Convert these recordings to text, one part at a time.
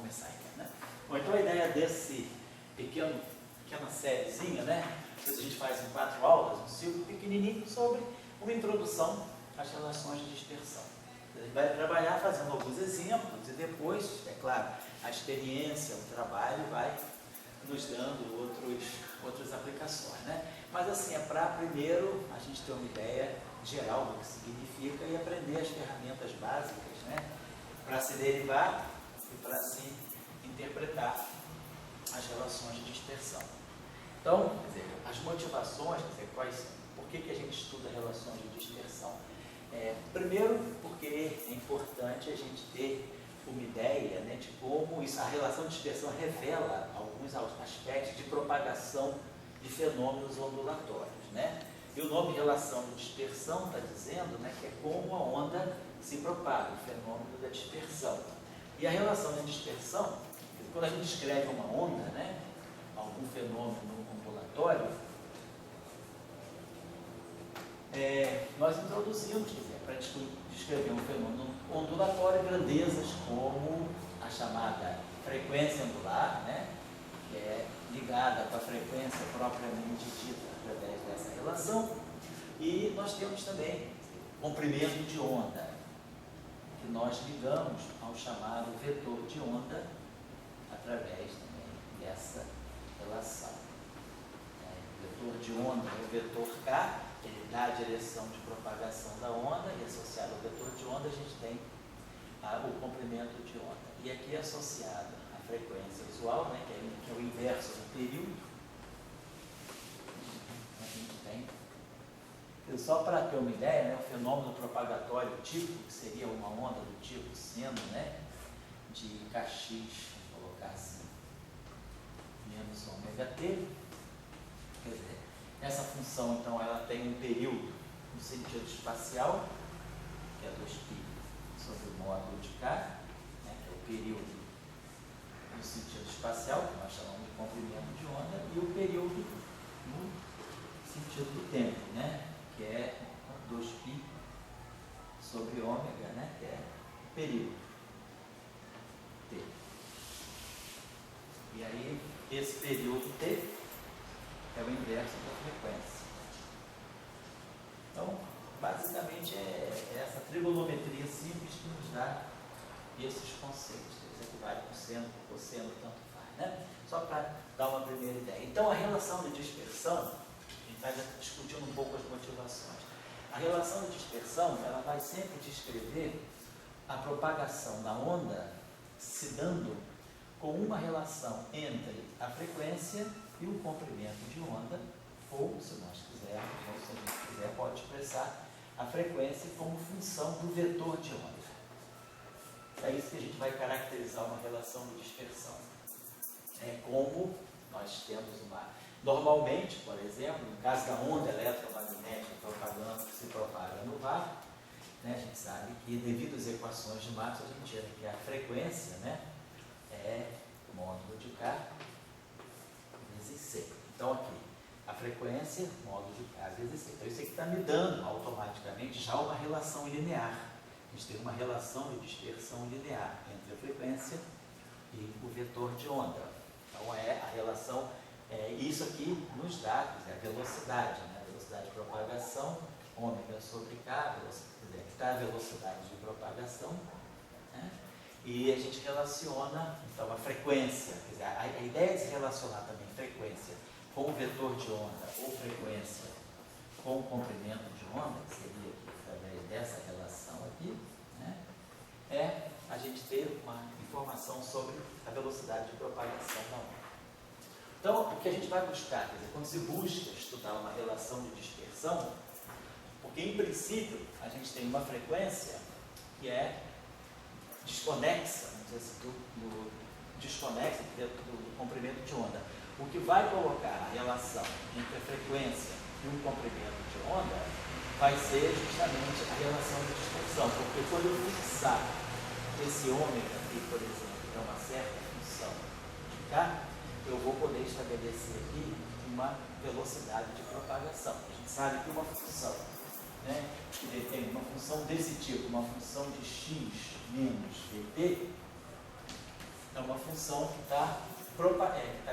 começar aqui, né? Bom, então a ideia desse pequena sériezinha, né? Depois a gente faz em 4 aulas, um ciclo pequenininho sobre uma introdução às relações de dispersão. A gente vai trabalhar fazendo alguns exemplos e depois, é claro, a experiência, o trabalho vai nos dando outras aplicações, né? Mas assim, é para primeiro a gente ter uma ideia geral do que significa e aprender as ferramentas básicas, né? Para se derivar e para se interpretar as relações de dispersão. Então, quer dizer, as motivações, quer dizer, por que a gente estuda relações de dispersão? Primeiro, porque é importante a gente ter uma ideia, né, de como a relação de dispersão revela alguns aspectos de propagação de fenômenos ondulatórios, né? E o nome relação de dispersão está dizendo, né, que é como a onda se propaga, o fenômeno da dispersão. E a relação de dispersão, quando a gente escreve uma onda, né, algum fenômeno ondulatório, nós introduzimos, quer dizer, para descrever um fenômeno ondulatório, grandezas como a chamada frequência angular, né, que é ligada com a frequência propriamente dita através dessa relação, e nós temos também comprimento de onda, que nós ligamos ao chamado vetor de onda através também dessa relação. O vetor de onda é o vetor K, ele dá a direção de propagação da onda, e associado ao vetor de onda a gente tem o comprimento de onda. E aqui é associado à frequência usual, né, que é o inverso do período, a gente tem. Só para ter uma ideia, né, o fenômeno propagatório típico, que seria uma onda do tipo seno, né, de Kx, vou colocar assim, menos ômega-t. Quer dizer, essa função, então, ela tem um período no sentido espacial, que é 2π sobre o módulo de K, né, que é o período no sentido espacial, que nós chamamos de comprimento de onda, e o período no sentido do tempo, né, que é 2π sobre ômega, né, que é o período T. E aí, esse período T é o inverso da frequência. Então, basicamente é essa trigonometria simples que nos dá esses conceitos. Isso aqui vale cosseno, tanto faz, né? Só para dar uma primeira ideia. Então, a relação de dispersão, a gente vai discutindo um pouco as motivações. A relação de dispersão, ela vai sempre descrever a propagação da onda se dando com uma relação entre a frequência e o comprimento de onda, ou, se nós quisermos, ou se a gente quiser, pode expressar a frequência como função do vetor de onda. É isso que a gente vai caracterizar uma relação de dispersão. É como nós temos normalmente, por exemplo, no caso da onda eletromagnética que se propaga no vácuo, né, a gente sabe que, devido às equações de Maxwell, a gente tira que a frequência, né, é módulo de K vezes C. Então, aqui, a frequência, módulo de K vezes C. Então, isso aqui está me dando automaticamente já uma relação linear. A gente tem uma relação de dispersão linear entre a frequência e o vetor de onda. Então, a relação, isso aqui nos dá, quer dizer, a velocidade, né? A velocidade de propagação, ômega sobre K, está a velocidade de propagação, né? E a gente relaciona, então, a frequência, quer dizer, a ideia de se relacionar também frequência com o vetor de onda ou frequência com o comprimento de onda, que seria aqui, através dessa relação aqui, né, é a gente ter uma informação sobre a velocidade de propagação da onda. Então, o que a gente vai buscar, quer dizer, quando se busca estudar uma relação de dispersão, porque, em princípio, a gente tem uma frequência que é desconexa, vamos dizer assim, desconexa do comprimento de onda. O que vai colocar a relação entre a frequência e o comprimento de onda vai ser justamente a relação de dispersão, porque quando eu fixar esse ômega aqui, por exemplo, que é uma certa função de K, eu vou poder estabelecer aqui uma velocidade de propagação. A gente sabe que uma função, né, que tem uma função desse tipo, uma função de x menos vt, é uma função que está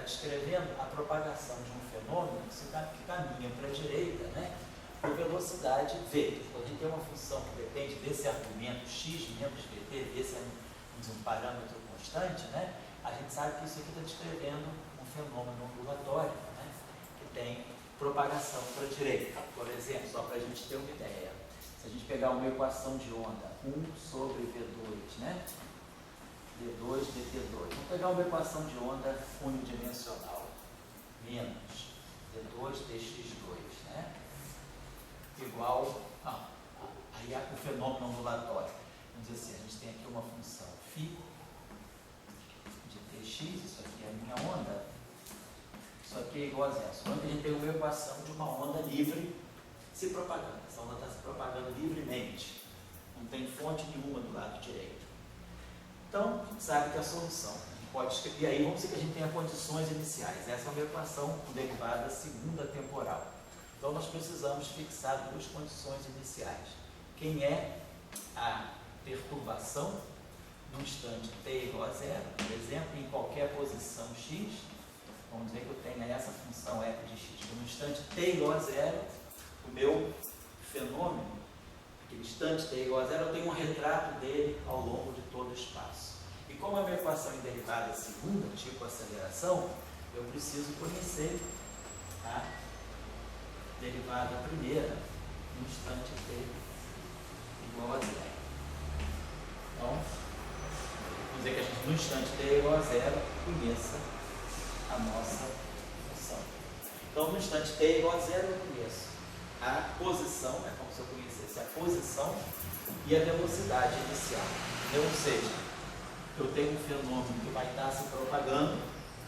descrevendo a propagação de um fenômeno que caminha para a direita, né, por velocidade v. Quando a gente tem uma função que depende desse argumento x menos vt, esse é um parâmetro constante, né, a gente sabe que isso aqui está descrevendo um fenômeno ondulatório, né, que tem propagação para a direita. Por exemplo, só para a gente ter uma ideia, se a gente pegar uma equação de onda, 1 sobre v2, né, d2 dt2, vamos pegar uma equação de onda unidimensional, menos d2 dx2, né, igual aí o fenômeno ondulatório. Vamos dizer assim, a gente tem aqui uma função φ de tx, isso aqui é a minha onda, isso aqui é igual a zero. Suponho que a gente tem uma equação de uma onda livre se propagando. Essa onda está se propagando livremente, não tem fonte nenhuma do lado direito. Então, a gente sabe que a solução pode escrever, e aí vamos dizer que a gente tenha condições iniciais. Essa é uma equação com derivada segunda temporal. Então, nós precisamos fixar duas condições iniciais. Quem é a perturbação no instante t igual a zero, por exemplo, em qualquer posição x, vamos dizer que eu tenha essa função f de x, no instante t igual a zero, o meu fenômeno, aquele instante t igual a zero, eu tenho um retrato dele ao longo de todo o espaço. E como a minha equação em derivada segunda, tipo aceleração, eu preciso conhecer a derivada primeira no instante t igual a zero. Então, vamos dizer que a gente no instante t igual a zero conheça a nossa função. Então, no instante t igual a zero, eu conheço a posição, é como se eu conhecesse a posição e a velocidade inicial. Ou seja, eu tenho um fenômeno que vai estar se propagando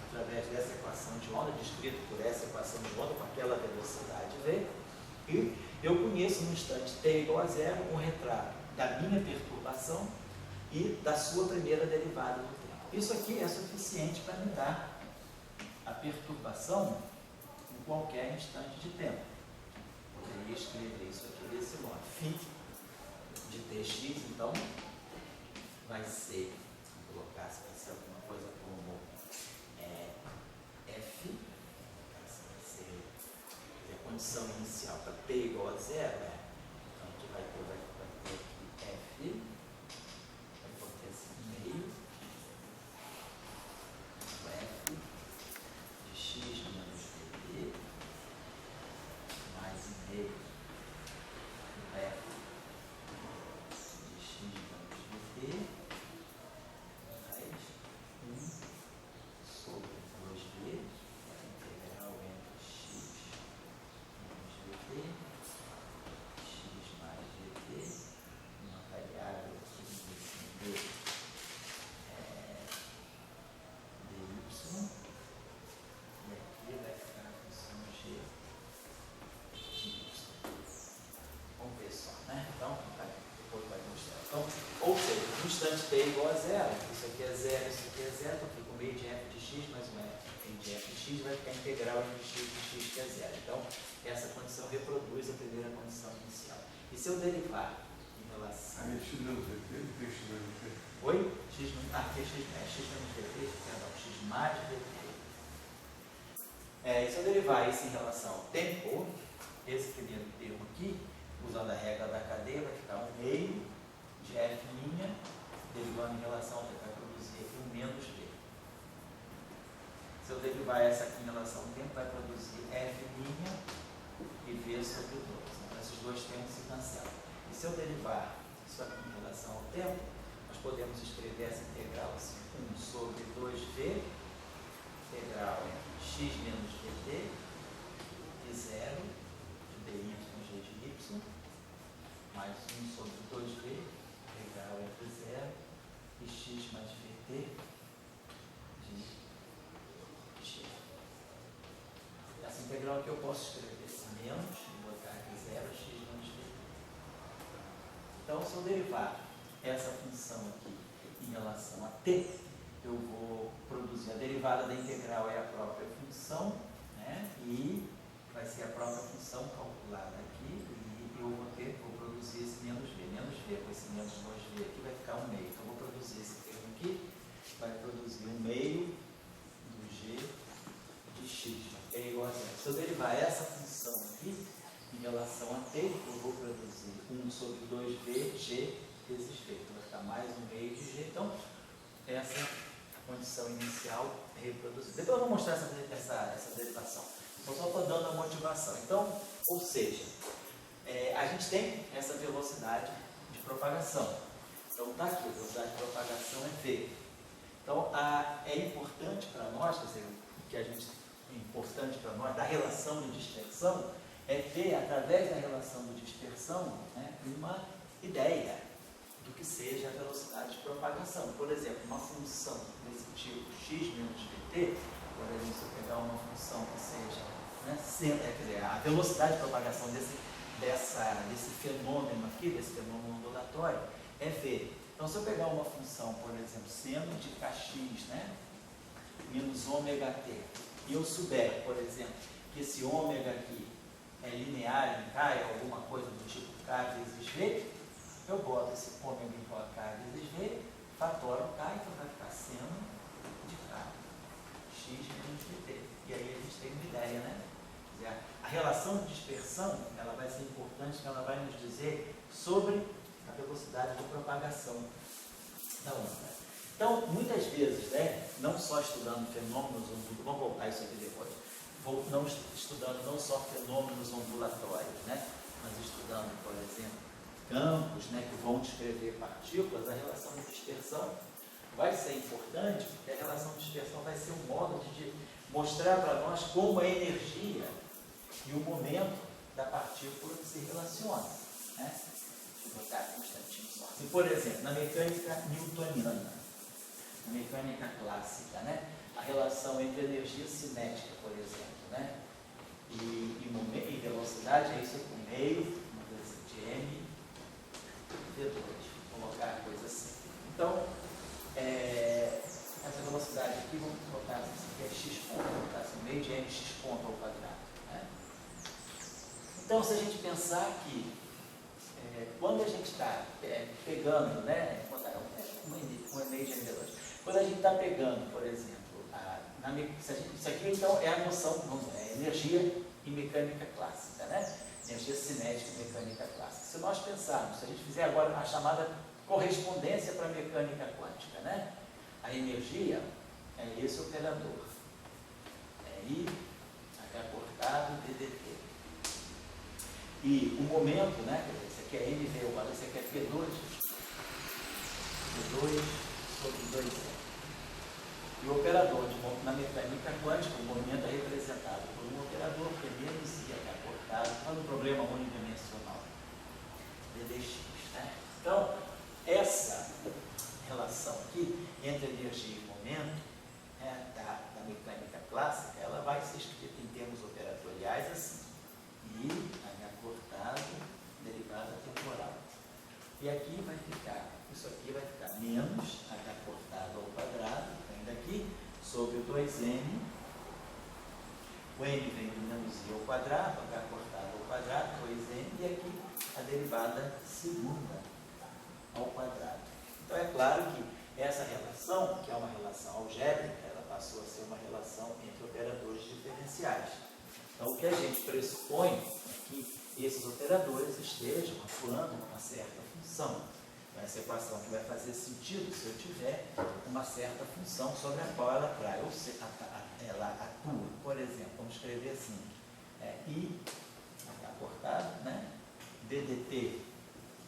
através dessa equação de onda, descrito por essa equação de onda com aquela velocidade v, e eu conheço no instante t igual a zero um retrato da minha perturbação e da sua primeira derivada no tempo. Isso aqui é suficiente para me dar a perturbação em qualquer instante de tempo. Poderia escrever isso aqui desse modo. Φ de tx, então, vai ser, vou colocar se vai ser alguma coisa como f, vai ser a condição inicial para t igual a zero, né? Então, a gente vai ter aqui f, vai botar esse meio, f de x menos vt, mais meio do f de x menos vt, mais 1 sobre 2v, a integral entre x menos vt, x mais vt, uma variável aqui desse d, dy, e aqui vai ficar a função g de y. Vamos ver só, né? Então, depois vai mostrar. Então, ou seja, no instante t igual a zero, isso aqui é zero, isso aqui é zero, então fica o meio de f de x mais um f de f de x, vai ficar integral entre x de x, que é zero. Então, essa condição reproduz a primeira condição inicial. E se eu derivar em relação... Aí x menos vt, tem x menos vt. Oi? Aqui é x menos vt, perdão, x mais vt. E se eu derivar isso em relação ao tempo, esse primeiro termo aqui, usando a regra da cadeia, vai ficar 1 meio de f', derivando em relação ao tempo, vai produzir aqui 1 menos v. Se eu derivar essa aqui em relação ao tempo, vai produzir f' e v sobre 2. Então, esses dois termos se cancelam. E se eu derivar isso aqui em relação ao tempo, nós podemos escrever essa integral assim, 1 sobre 2v, integral entre x menos vt, de 0, de dy g de y, mais 1 sobre 2v, integral entre 0 e x mais vt de x. Essa integral aqui eu posso escrever esse menos, e botar aqui 0, x menos vt. Então, se eu derivar essa função aqui em relação a t, eu vou produzir a derivada da integral é a própria função, né? E vai ser a própria função calculada aqui, e eu vou produzir esse menos v com esse menos 2v aqui vai ficar 1 meio. Então, eu vou produzir esse termo aqui, vai produzir 1 Se eu derivar essa função aqui, em relação a t, eu vou produzir 1 sobre 2vg vezes v. Então vai ficar mais um meio de g. Então, essa é a condição inicial reproduzida. Depois eu vou mostrar essa derivação. Então, só estou dando a motivação. Então, ou seja, a gente tem essa velocidade de propagação. Então, está aqui, a velocidade de propagação é v. Então, é importante para nós, quer dizer, o que é importante para nós, da relação de dispersão, é ter, através da relação de dispersão, né, uma ideia do que seja a velocidade de propagação. Por exemplo, uma função desse tipo x menos dt, por exemplo, se eu pegar uma função que seja, né, a velocidade de propagação desse fenômeno aqui, desse fenômeno ondulatório, é v. Então, se eu pegar uma função, por exemplo, seno de kx, né, menos ômega t, e eu souber, por exemplo, que esse ômega aqui é linear em k, é alguma coisa do tipo k vezes v, eu boto esse ômega igual a k vezes v, fatoro k, então vai ficar seno de k, x menos dt. E aí a gente tem uma ideia, né? Quer dizer, a relação de dispersão, ela vai ser importante, porque ela vai nos dizer sobre a velocidade de propagação da onda. Então, muitas vezes, né, não só estudando fenômenos ondulatórios, vamos voltar isso aqui depois, estudando não só fenômenos ondulatórios, né, mas estudando, por exemplo, campos, né, que vão descrever partículas, a relação de dispersão vai ser importante, porque a relação de dispersão vai ser um modo de mostrar para nós como a energia e o momento da partícula se relacionam, né? Vou botar aqui um instantinho só. Assim, por exemplo, na mecânica newtoniana, na mecânica clássica, né? A relação entre energia cinética, por exemplo, né? E velocidade é isso aqui, meio de m v2. Vou colocar a coisa assim. Então, essa velocidade aqui, vamos colocar assim, que é x ponto, vamos colocar assim, meio de mx ponto ao quadrado. Né? Então, se a gente pensar que quando a gente está pegando, né, um meio de mv2, quando a gente está pegando, por exemplo, isso aqui então é a noção, vamos dizer, energia e mecânica clássica, né? Energia cinética e mecânica clássica. Se nós pensarmos, se a gente fizer agora a chamada correspondência para a mecânica quântica, né? A energia é esse operador, é I, H cortado, ddt. E o momento, né? Esse aqui é mv, esse aqui é P2 sobre 2m. E o operador na mecânica quântica, o movimento é representado por um operador que é menos I, H cortado, faz um problema unidimensional, ddx. Né? Então, essa relação aqui entre energia e momento, né, da mecânica clássica, ela vai ser escrita em termos operatoriais assim: I, H cortado, derivada temporal. E aqui vai ficar, isso aqui vai ficar menos H cortado ao quadrado, vem daqui, sobre o 2m, o m vem do menos I ao quadrado, H cortado ao quadrado, 2m, e aqui a derivada segunda ao quadrado. Então é claro que essa relação, que é uma relação algébrica, ela passou a ser uma relação entre operadores diferenciais. Então o que a gente pressupõe é que esses operadores estejam atuando numa certa função. Essa equação que vai fazer sentido se eu tiver uma certa função sobre a qual ela atrai, ou seja, ela atua. Por exemplo, vamos escrever assim, I, H cortado, né? ddt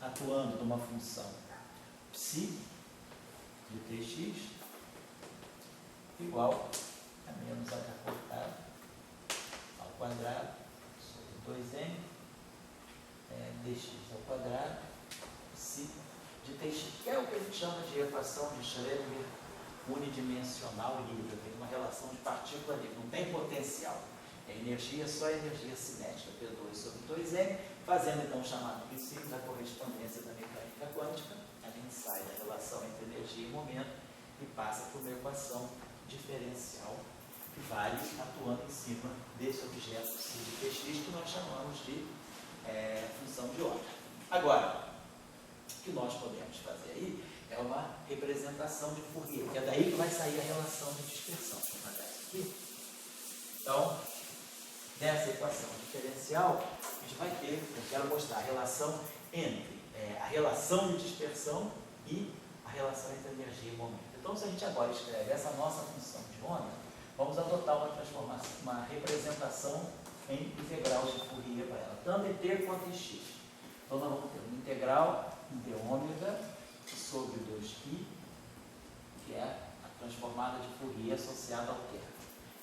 atuando numa função psi de tx igual a menos H cortado ao quadrado sobre 2m dx ao quadrado psi de tx, que é o que a gente chama de equação de Schrödinger unidimensional livre. Tem uma relação de partícula livre, não tem potencial. É energia, só energia cinética, P2 sobre 2m, fazendo então o chamado princípio da correspondência da mecânica quântica. A gente sai da relação entre energia e momento e passa por uma equação diferencial que vale atuando em cima desse objeto psi de tx, que nós chamamos de função de ordem. Agora, o que nós podemos fazer aí é uma representação de Fourier, que é daí que vai sair a relação de dispersão. Deixa eu apagar isso aqui. Então, nessa equação diferencial, a gente vai ter, eu quero mostrar a relação entre a relação de dispersão e a relação entre energia e momento. Então, se a gente agora escreve essa nossa função de onda, vamos adotar uma transformação, uma representação em integral de Fourier para ela, tanto em t quanto em x. Então, nós vamos ter uma integral de ômega sobre 2π, que é a transformada de Fourier associada ao termo,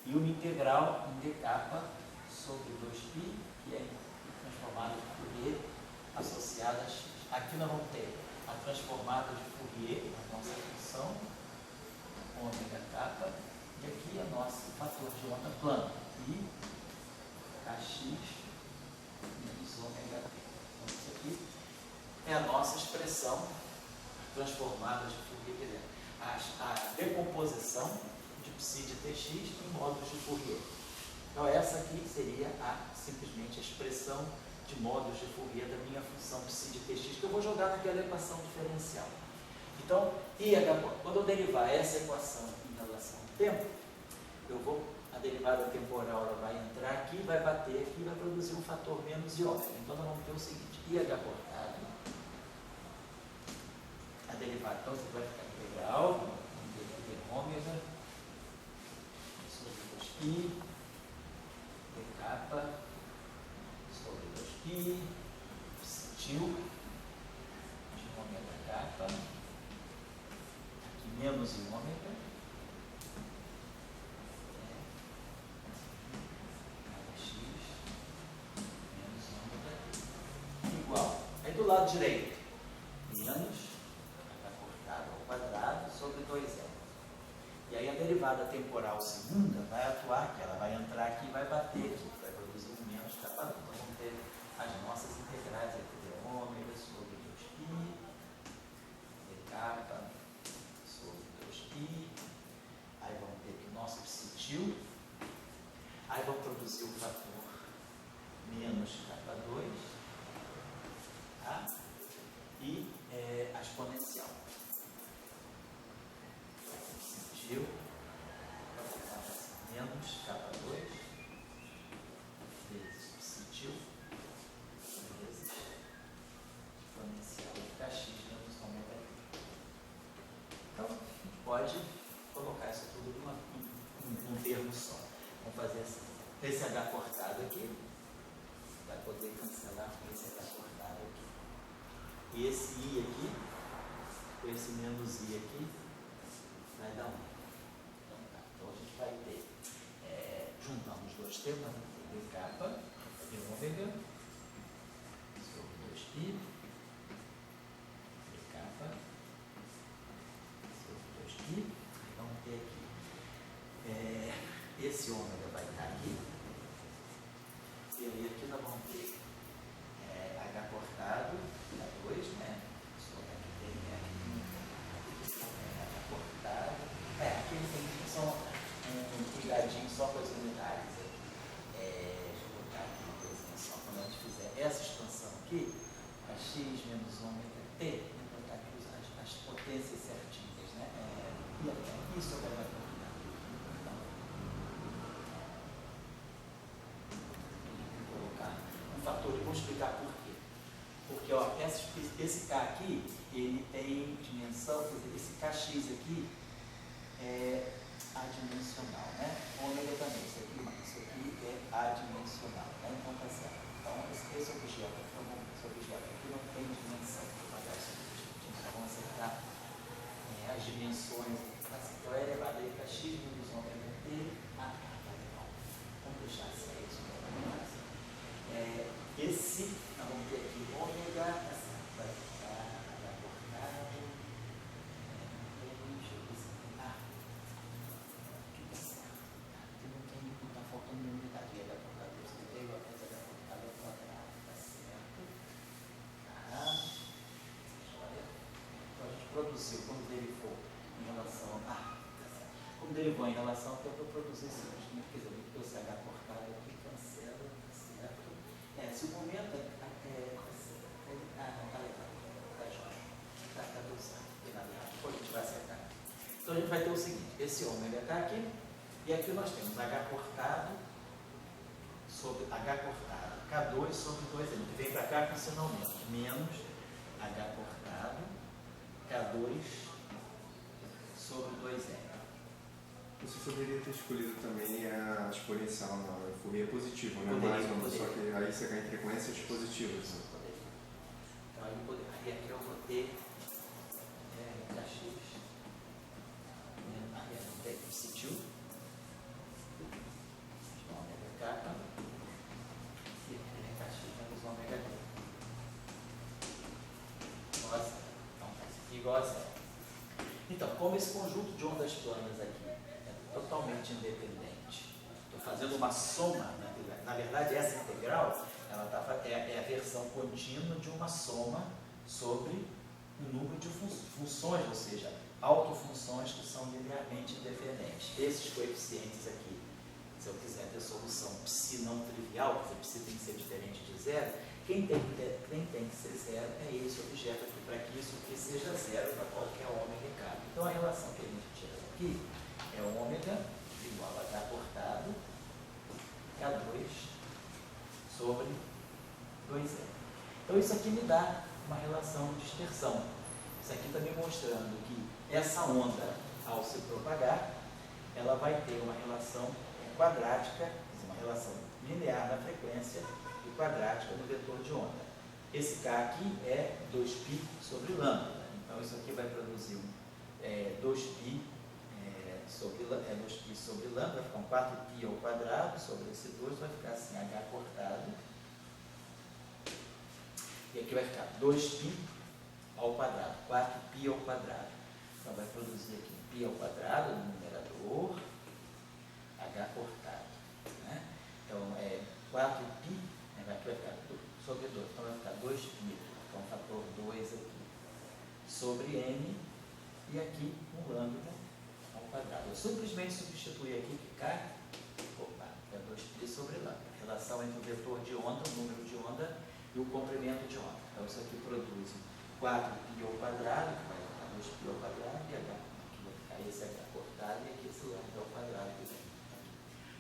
e uma integral em dk sobre 2π, que é a transformada de Fourier associada a x. Aqui nós vamos ter a transformada de Fourier, a nossa função, ômega k, e aqui é nosso fator de onda plana, e kx menos ômega t. Então, isso aqui é a nossa expressão transformada de Fourier, quer dizer, a decomposição de psi de tx em módulos de Fourier. Então, essa aqui seria simplesmente a expressão de módulos de Fourier da minha função psi de tx, que eu vou jogar naquela equação diferencial. Então, quando eu derivar essa equação em relação ao tempo, a derivada temporal ela vai entrar aqui, vai bater aqui e vai produzir um fator menos i ômega. Então, nós vamos ter o seguinte, IH cortado, a derivada, então, você vai ficar integral, vamos ter aqui ômega, sobre 2π, dk, sobre 2π, tio, de ômega k, aqui menos i ômega, x, menos ômega, igual. Aí do lado direito, menos h cortado ao quadrado sobre 2l. E aí a derivada temporal segunda vai atuar aqui, ela vai entrar aqui e vai bater aqui, vai produzir um menos k. Então vamos ter as nossas integrais aqui de ômega sobre 2π, dk sobre 2π, aí vamos ter aqui o nosso psi, aí vamos produzir o fator menos k2, tá? E a exponencial. Psi, menos k2 vezes psi vezes exponencial de kx menos ômega t. Então, a gente pode colocar isso tudo num termo só. Vamos fazer assim. Esse h cortado aqui vai poder cancelar com esse h cortado aqui. E esse i aqui, com esse menos i aqui, vai dar 1. Então a gente vai ter, juntando os dois termos, vamos ter dk de ômega sobre 2π, dk sobre 2π, e vamos ter aqui, esse ômega vai estar aqui, e aí aqui nós vamos ter h cortado, H2, né? Aqui tem h cortado, aqui tem só um ligadinho só com as unidades. Deixa eu botar aqui uma coisinha só, quando a gente fizer essa expansão aqui, x menos ômega t, vou botar aqui as potências certinhas, né? Isso agora vai combinar. Então, vou colocar um fator, e vou explicar por quê. Porque ó, esse K aqui, ele tem dimensão, quer dizer, esse KX aqui é adimensional, né? Ômega também, isso aqui é adimensional, né? Então tá certo. Então esse objeto aqui não tem dimensão, vou pagar isso aqui, então vamos acertar as dimensões aqui. Então é elevado a KX menos ômega t a K. Vamos deixar assim, é isso mesmo. Esse, nós vamos ter aqui ômega, vai ficar cortado. Deixa eu ver se tem. Aqui tá certo. Não está faltando nenhuma unidade. H cortado, eu escrevi, H cortado ao quadrado. Tá certo. Olha. Então a gente produziu, quando derivou em relação. Tá certo. Como derivou em relação ao tempo, eu produzi simplesmente, quer dizer, esse H cortado aqui cancela, tá certo. Se o momento não, tá legal. Tá jóia. Tá tudo certo. Não tem nada errado. Depois a gente vai acertar. Então a gente vai ter o seguinte: esse ômega está aqui, e aqui nós temos H cortado sobre H cortado, K2 sobre 2M, que vem para cá com esse aumento, menos H cortado, K2 sobre 2M. Você poderia ter escolhido também a exponencial na Fourier positivo, né? Poderia, Mais uma, poderia. só que aí você ganha frequências positivas. Isso, poderia. Então aí aqui eu vou ter KX, tem substitui, ômega K, e KX menos ômega D. Igual a zero. Então faz aqui igual a zero. Então, como esse conjunto de ondas planas aqui é totalmente independente, estou fazendo uma soma, na verdade essa integral é a versão contínua de uma soma sobre um número de funções, ou seja, autofunções que são linearmente independentes. Esses coeficientes aqui, se eu quiser ter solução psi não trivial, quer dizer, psi tem que ser diferente de zero, quem tem que ser zero é esse objeto aqui, para que isso aqui seja zero para qualquer ômega e K. Então a relação que a gente tira aqui é ômega igual a H cortado, K2 sobre 2M. Então isso aqui me dá uma relação de dispersão. Isso aqui está me mostrando que essa onda, ao se propagar, ela vai ter uma relação quadrática, uma relação linear na frequência e quadrática no vetor de onda. Esse K aqui é 2π sobre lambda. Então isso aqui vai produzir 2π sobre lambda, vai ficar um 4π ao quadrado sobre esse 2, vai ficar assim, H cortado. E aqui vai ficar 2π ao quadrado, 4π ao quadrado. Então vai produzir aqui π ao quadrado no numerador, H cortado. Né? Então é 4π, aqui vai ficar sobre 2, então vai ficar 2π, então fator 2 aqui, sobre n, e aqui um lambda ao quadrado. Eu simplesmente substituir aqui que K, é 2π sobre lambda. A relação entre o vetor de onda, o número de onda, e o comprimento de onda. Então isso aqui produz 4π ao quadrado, que vai ficar 2π ao quadrado, e H, aqui vai ficar esse H cortado, e aqui esse lambda ao quadrado que vem.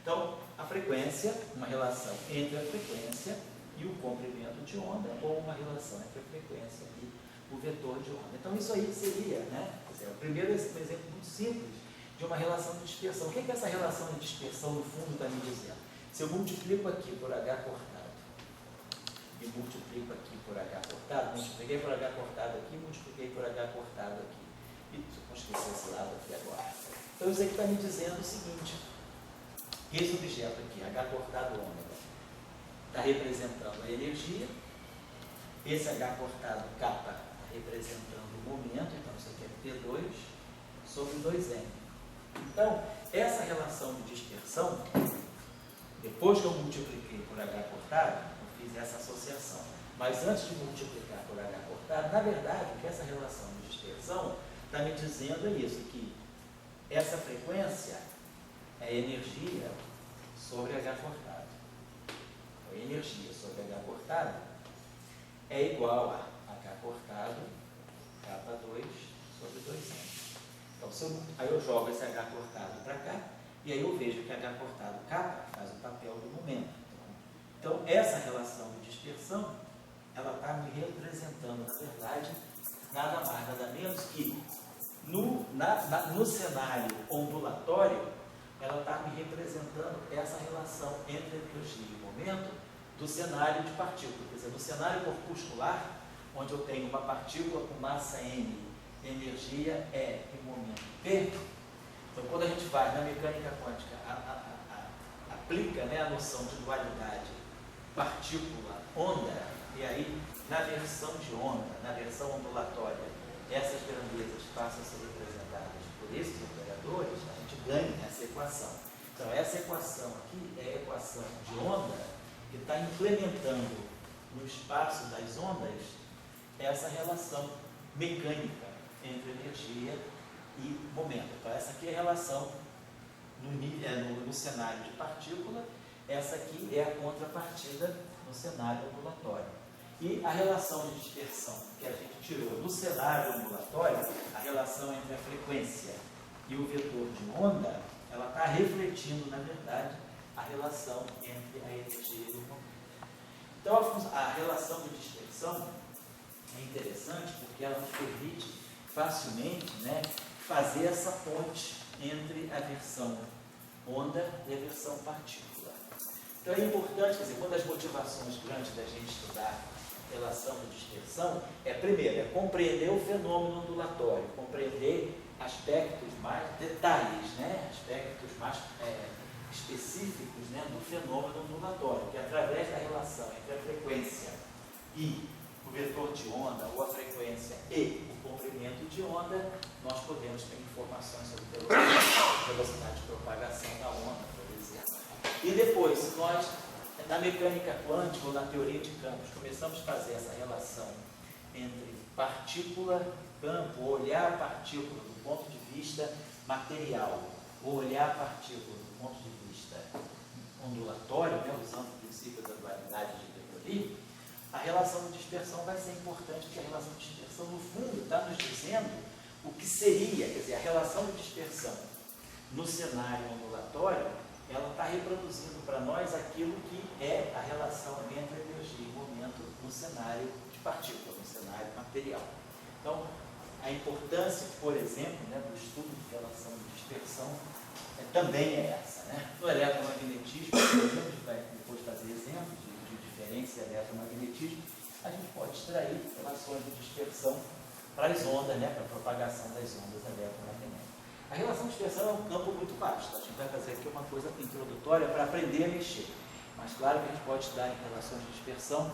Então, a frequência, uma relação entre a frequência e o comprimento de onda, ou uma relação entre a frequência e o vetor de onda. Então isso aí seria, né? O primeiro exemplo muito simples de uma relação de dispersão. O que é essa relação de dispersão, no fundo, está me dizendo? Se eu multiplico aqui por H cortado e multiplico aqui por H cortado, multipliquei por H cortado aqui, multipliquei por H cortado aqui. E vou esquecer esse lado aqui agora. Então isso aqui está me dizendo o seguinte: esse objeto aqui, H cortado ômega, está representando a energia, esse H cortado kappa está representando o momento, então isso aqui é T2 sobre 2M. Então, essa relação de dispersão, depois que eu multipliquei por H cortado, eu fiz essa associação. Mas antes de multiplicar por H cortado, na verdade, o que essa relação de dispersão está me dizendo é isso, que essa frequência é energia sobre H cortado. A energia sobre H cortado é igual a H cortado, K2 sobre 2M. Então, aí eu jogo esse H cortado para cá, e aí eu vejo que H cortado K faz o papel do momento. Então, essa relação de dispersão, ela está me representando, na verdade, nada mais, nada menos que no cenário ondulatório, ela está me representando essa relação entre energia e momento do cenário de partícula. Quer dizer, no cenário corpuscular, onde eu tenho uma partícula com massa m, energia E e momento P, então quando a gente vai na mecânica quântica, aplica, né, a noção de dualidade partícula-onda, e aí na versão de onda, na versão ondulatória, essas grandezas passam a ser representadas por esses operadores, a gente ganha essa equação. Então essa equação aqui é a equação de onda que está implementando no espaço das ondas essa relação mecânica entre energia e momento. Então essa aqui é a relação no cenário de partícula, essa aqui é a contrapartida no cenário ondulatório. E a relação de dispersão que a gente tirou do cenário ondulatório, a relação entre a frequência e o vetor de onda, ela está refletindo, na verdade, a relação entre a energia e o momento. Então, a relação de dispersão é interessante porque ela nos permite facilmente, né, fazer essa ponte entre a versão onda e a versão partícula. Então, é importante, quer dizer, uma das motivações grandes da gente estudar relação de dispersão primeiro, é compreender o fenômeno ondulatório, compreender aspectos mais detalhes, né, aspectos mais específicos, né, do fenômeno ondulatório, que através da relação entre a frequência e o vetor de onda, ou a frequência e o comprimento de onda, nós podemos ter informações sobre velocidade de propagação da onda, por exemplo. E depois, nós, na mecânica quântica ou na teoria de campos, começamos a fazer essa relação entre partícula, campo, olhar a partícula do ponto de vista material, ou olhar a partícula do ponto de vista ondulatório, né, usando o princípio da dualidade de De Broglie, a relação de dispersão vai ser importante, porque a relação de dispersão, no fundo, está nos dizendo o que seria, quer dizer, a relação de dispersão no cenário ondulatório, ela está reproduzindo para nós aquilo que é a relação entre a energia e o momento no cenário de partícula, no cenário material. Então, a importância, por exemplo, né, do estudo de relação de dispersão também é essa. Né? No eletromagnetismo, por exemplo, a gente vai depois fazer exemplos de diferença de eletromagnetismo, a gente pode extrair relações de dispersão para as ondas, né, para a propagação das ondas eletromagnéticas. A relação de dispersão é um campo muito vasto. A gente vai fazer aqui uma coisa introdutória para aprender a mexer. Mas claro que a gente pode estudar em relações de dispersão,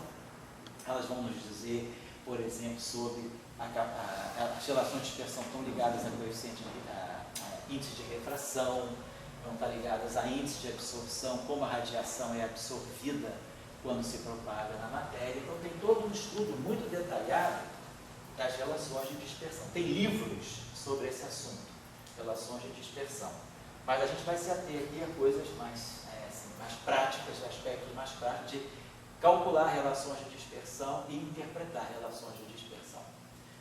elas vão nos dizer, por exemplo, sobre as relações de dispersão estão ligadas a coeficiente a índice de refração, vão estar ligadas a índice de absorção, como a radiação é absorvida quando se propaga na matéria. Então tem todo um estudo muito detalhado das relações de dispersão. Tem livros sobre esse assunto, relações de dispersão. Mas a gente vai se ater aqui a coisas mais, mais práticas, aspectos mais práticos de calcular relações de dispersão e interpretar relações de dispersão.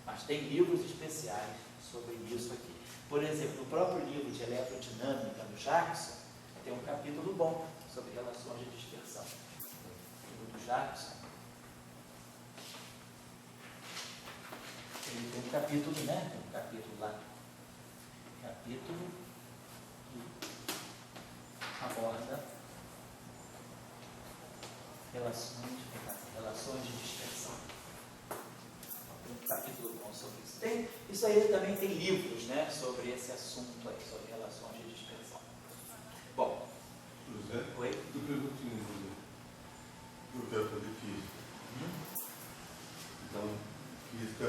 Mas tem livros especiais sobre isso aqui. Por exemplo, no próprio livro de eletrodinâmica do Jackson, tem um capítulo bom sobre relações de dispersão. O livro do Jackson, ele tem um capítulo, né? Tem um capítulo lá. Capítulo que aborda relações de dispersão. Tem um capítulo bom sobre isso. Isso aí também tem livros, né, sobre esse assunto aí, sobre relações de dispersão. Bom. José? Oi? Tu perguntinhas, José. Eu quero fazer física. Então, física,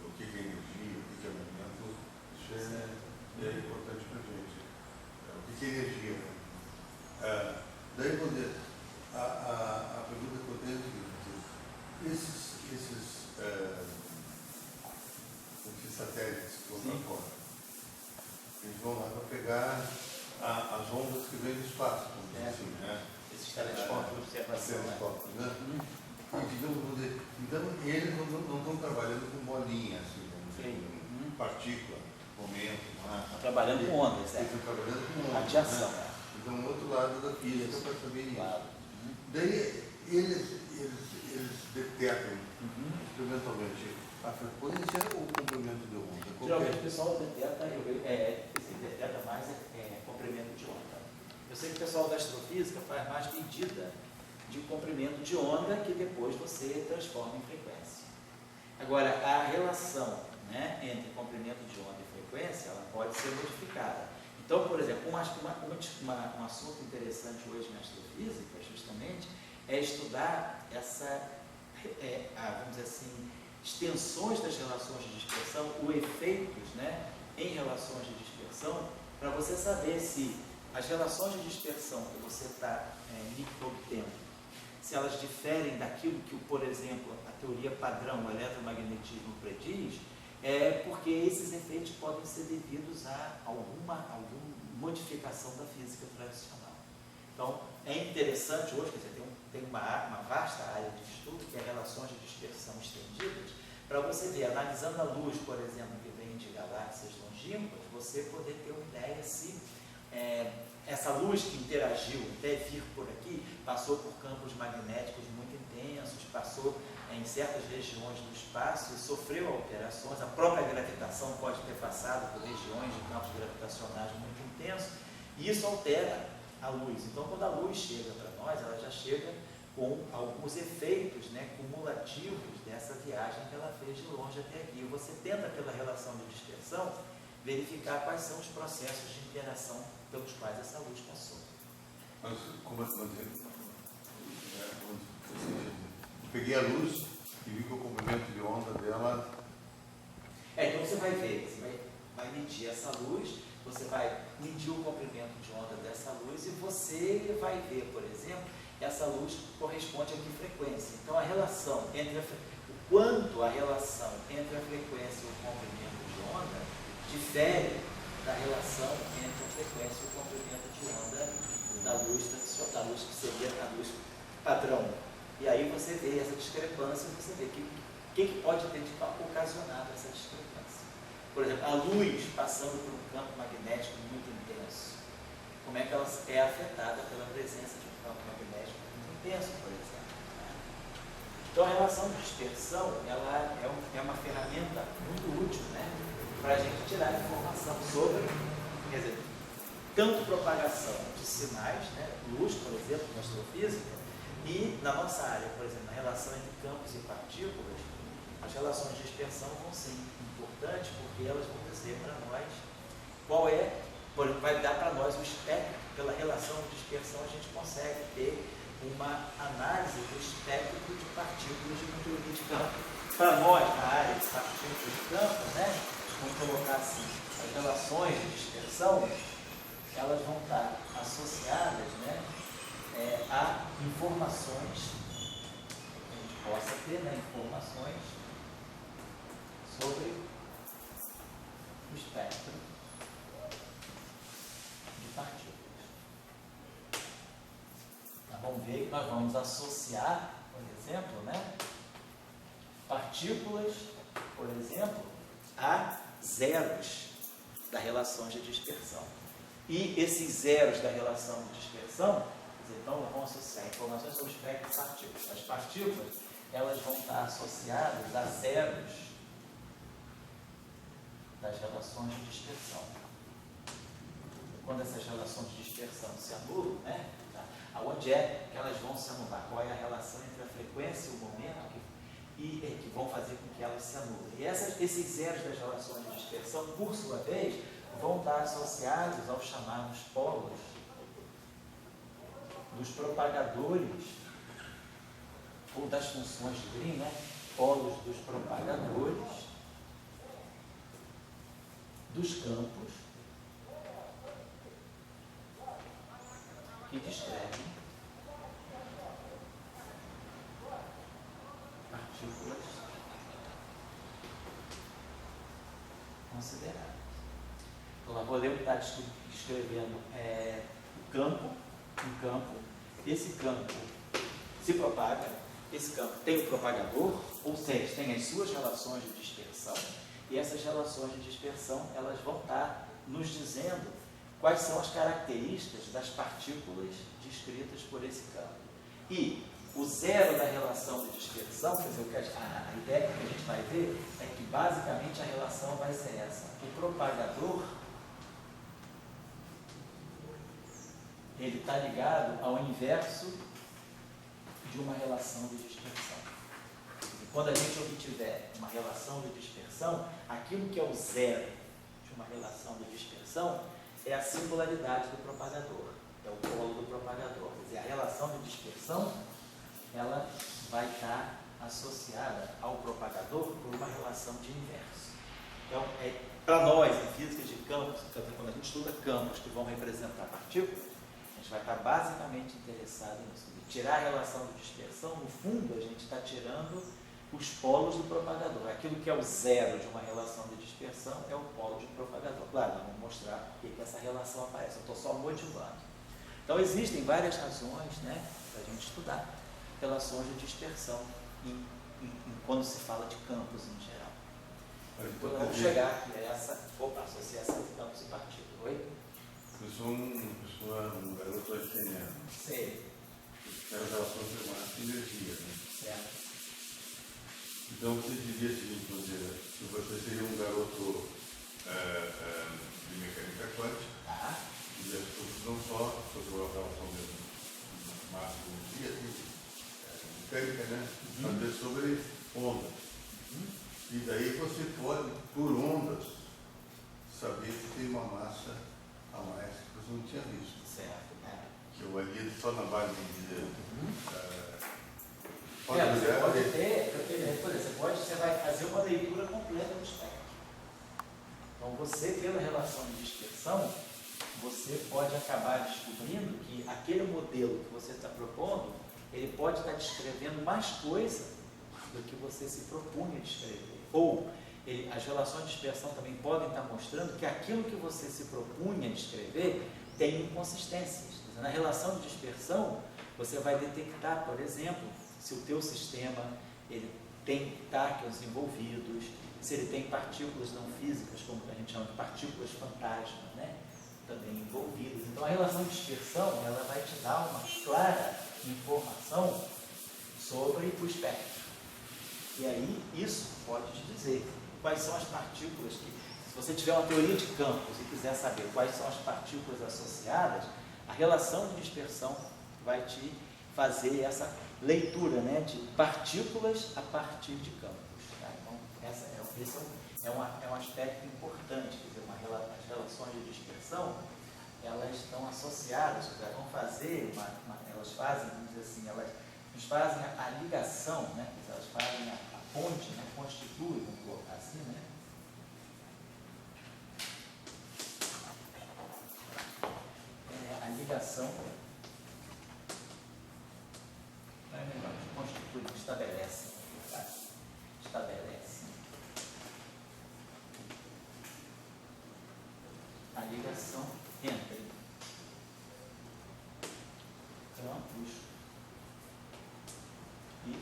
o que é energia, o que é movimento, isso é importante para a gente. O que é energia? Daí, quando a pergunta que eu tenho é a seguinte: esses satélites que vão para fora, eles vão lá para pegar as ondas que vêm do espaço, como diz assim, né? Esses telescópios de observação. Né? E, digamos, então, eles não estão trabalhando com bolinha, assim, com partícula, momento, massa. Trabalhando com ondas, Eles estão trabalhando com ondas. Radiação. Né? Então, o outro lado da física para saber isso. Claro. Daí, eles detectam experimentalmente a frequência ou o comprimento de onda? Geralmente o pessoal detecta mais comprimento de onda. Eu sei que o pessoal da astrofísica faz mais medida de comprimento de onda que depois você transforma em frequência. Agora, a relação, né, entre comprimento de onda e frequência, ela pode ser modificada. Então, por exemplo, um assunto interessante hoje na astrofísica, justamente, é estudar vamos dizer assim, extensões das relações de dispersão, os efeitos, né, em relações de dispersão, para você saber se as relações de dispersão que você está obtendo, se elas diferem daquilo que, por exemplo, a teoria padrão, o eletromagnetismo prediz, porque esses efeitos podem ser devidos a alguma modificação da física tradicional. Então, é interessante hoje, quer dizer, tem uma vasta área de estudo, que é relações de dispersão estendidas, para você ver, analisando a luz, por exemplo, que vem de galáxias longínquas, você poder ter uma ideia se essa luz que interagiu até vir por aqui, passou por campos magnéticos muito intensos, passou em certas regiões do espaço e sofreu alterações. A própria gravitação pode ter passado por regiões de campos gravitacionais muito intensos, e isso altera a luz. Então, quando a luz chega para nós, ela já chega com alguns efeitos, né, cumulativos dessa viagem que ela fez de longe até aqui. E você tenta, pela relação de dispersão, verificar quais são os processos de interação pelos quais essa luz passou. Mas, como peguei a luz e vi que o comprimento de onda dela... Então você vai ver, você vai medir essa luz, você vai medir o comprimento de onda dessa luz e você vai ver, por exemplo, essa luz corresponde a que frequência. Então a relação entre o quanto a relação entre a frequência e o comprimento de onda difere da relação entre a frequência e o comprimento de onda da luz tradicional, da luz que seria a luz padrão. E aí você vê essa discrepância, você vê o que pode ter ocasionado essa discrepância. Por exemplo, a luz passando por um campo magnético muito intenso, como é que ela é afetada pela presença de um campo magnético muito intenso, por exemplo. Então a relação de dispersão, ela é uma ferramenta muito útil, né, para a gente tirar informação sobre, quer dizer, tanto propagação de sinais, né, luz, por exemplo, na astrofísica, e na nossa área, por exemplo, na relação entre campos e partículas, as relações de dispersão vão ser importantes porque elas vão dizer para nós qual vai dar para nós o espectro. Pela relação de dispersão a gente consegue ter uma análise do espectro de partículas de conteúdo de campo. Para nós, na área de partículas de campo, né, vamos colocar assim, as relações de dispersão, elas vão estar associadas, né, a informações, que a gente possa ter, né, informações sobre o espectro de partículas. Então, vamos ver que nós vamos associar, por exemplo, né, partículas, por exemplo, a zeros da relação de dispersão. E esses zeros da relação de dispersão, então, vamos associar informações sobre o espectro de partículas. As partículas, elas vão estar associadas a zeros das relações de dispersão. Quando essas relações de dispersão se anulam, né, aonde é que elas vão se anular? Qual é a relação entre a frequência e o momento que vão fazer com que elas se anulem? E esses zeros das relações de dispersão, por sua vez, vão estar associados aos chamados polos dos propagadores, ou das funções de Green, né? Polos dos propagadores dos campos que descrevem partículas consideradas. Então, nós podemos estar descrevendo um campo, esse campo se propaga, esse campo tem o propagador, ou seja, tem as suas relações de dispersão, e essas relações de dispersão, elas vão estar nos dizendo quais são as características das partículas descritas por esse campo. E o zero da relação de dispersão, quer dizer, a ideia que a gente vai ver é que basicamente a relação vai ser essa. O propagador, ele está ligado ao inverso de uma relação de dispersão. E quando a gente obtiver uma relação de dispersão, aquilo que é o zero de uma relação de dispersão é a singularidade do propagador, é o polo do propagador. Quer dizer, a relação de dispersão, ela vai estar associada ao propagador por uma relação de inverso. Então, para nós, em física de campos, quando a gente estuda campos que vão representar partículas, a gente vai estar basicamente interessado nisso. De tirar a relação de dispersão, no fundo, a gente está tirando os polos do propagador. Aquilo que é o zero de uma relação de dispersão é o polo de um propagador. Claro, nós vamos mostrar por que essa relação aparece. Eu estou só motivando. Então, existem várias razões, né, para a gente estudar relações de dispersão quando se fala de campos em geral. Então, vamos chegar aqui a essa associação de campos e partículas. Oi? Professor, sou um garoto argentiniano. Sei. Quero relação de massa e energia, né? Certo. Então você diria o seguinte, que você seria um garoto de mecânica quântica, Tá. e não só sobre a relação de massa e energia, mecânica, né? Mas sobre ondas. E daí você pode, por ondas, saber que tem uma massa a mais que você não tinha visto. Certo. Que eu ali só na base de você vai fazer uma leitura completa do espectro. Então você, pela relação de dispersão, você pode acabar descobrindo que aquele modelo que você está propondo, ele pode estar descrevendo mais coisa do que você se propunha descrever. Ou as relações de dispersão também podem estar mostrando que aquilo que você se propunha descrever tem inconsistências. Na relação de dispersão, você vai detectar, por exemplo, se o teu sistema ele tem táquions envolvidos, se ele tem partículas não físicas, como a gente chama de partículas fantasma, né? Também envolvidas. Então, a relação de dispersão ela vai te dar uma clara informação sobre o espectro. E aí, isso pode te dizer quais são as partículas que, se você tiver uma teoria de campos e quiser saber quais são as partículas associadas, a relação de dispersão vai te fazer essa leitura, né, de partículas a partir de campos. Tá? Então, esse é um aspecto importante. Quer dizer, as relações de dispersão, elas estão associadas, elas vão fazer, elas fazem, vamos dizer assim, elas nos fazem a ligação, né? Elas fazem a ponte, né? Constituem, vamos colocar assim, né? A ligação constitui, estabelece a ligação entre campos e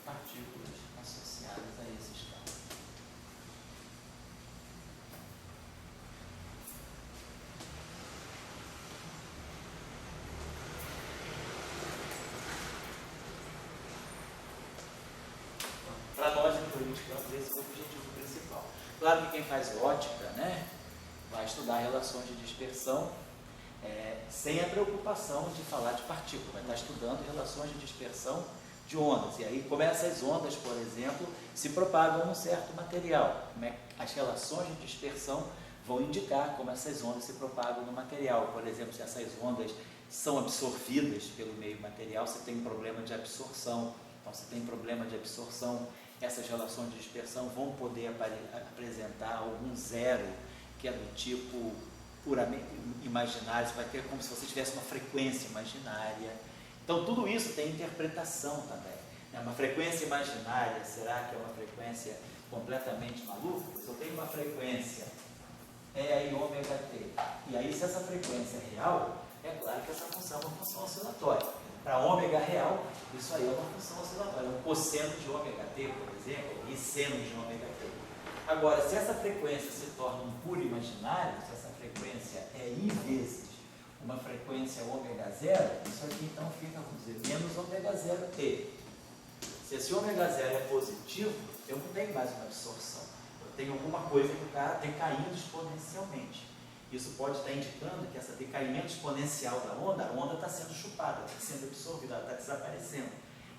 partículas associadas a esses campos. Para nós, em teoria de campos, esse é o objetivo principal. Claro que quem faz ótica, né, vai estudar relações de dispersão sem a preocupação de falar de partícula, vai estar estudando relações de dispersão de ondas. E aí, como essas ondas, por exemplo, se propagam num certo material, as relações de dispersão vão indicar como essas ondas se propagam no material. Por exemplo, se essas ondas são absorvidas pelo meio material, você tem um problema de absorção. Então, se tem problema de absorção, essas relações de dispersão vão poder apresentar algum zero, que é do tipo puramente imaginário, você vai ter como se você tivesse uma frequência imaginária. Então, tudo isso tem interpretação também. Uma frequência imaginária, será que é uma frequência completamente maluca? Se eu tenho uma frequência E ômega t, e aí se essa frequência é real, é claro que essa função é uma função oscilatória. Para ômega real, isso aí é uma função oscilatória, um cosseno de ômega t, por exemplo, e seno de ômega t. Agora, se essa frequência se torna um puro imaginário, se essa frequência é I vezes uma frequência ômega zero, isso aqui então fica, vamos dizer, menos ômega zero t. Se esse ômega zero é positivo, eu não tenho mais uma absorção. Eu tenho alguma coisa que está decaindo exponencialmente. Isso pode estar indicando que esse decaimento exponencial da onda, a onda está sendo chupada, está sendo absorvida, ela está desaparecendo.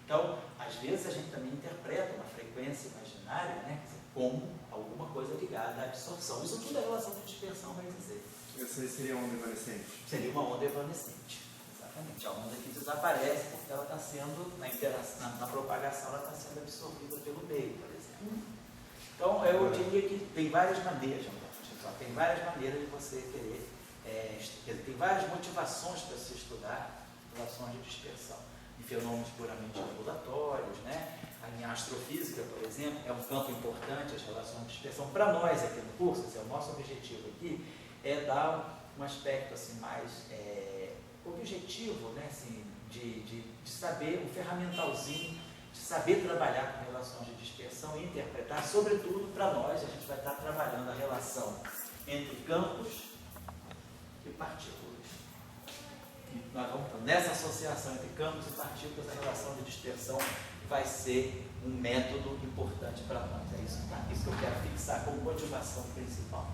Então, às vezes a gente também interpreta uma frequência imaginária, né, como alguma coisa ligada à absorção. Isso tudo é relação de dispersão, vai dizer. Essa aí seria uma onda evanescente? Seria uma onda evanescente. Exatamente. A onda que desaparece porque ela está sendo, na propagação, ela está sendo absorvida pelo meio, por exemplo. Então, eu diria que tem várias maneiras, tem várias maneiras de você querer, tem várias motivações para se estudar relações de dispersão. Em fenômenos puramente ambulatórios, né? Em astrofísica, por exemplo, é um campo importante, as relações de dispersão. Para nós aqui no curso, o nosso objetivo aqui é dar um aspecto assim, mais objetivo, né? Assim, de saber, um ferramentalzinho, de saber trabalhar com relações de dispersão e interpretar, sobretudo para nós, a gente vai estar trabalhando a relação entre campos e partículas. E nós vamos, nessa associação entre campos e partículas, a relação de dispersão vai ser um método importante para nós. É isso, tá? Isso que eu quero fixar como motivação principal.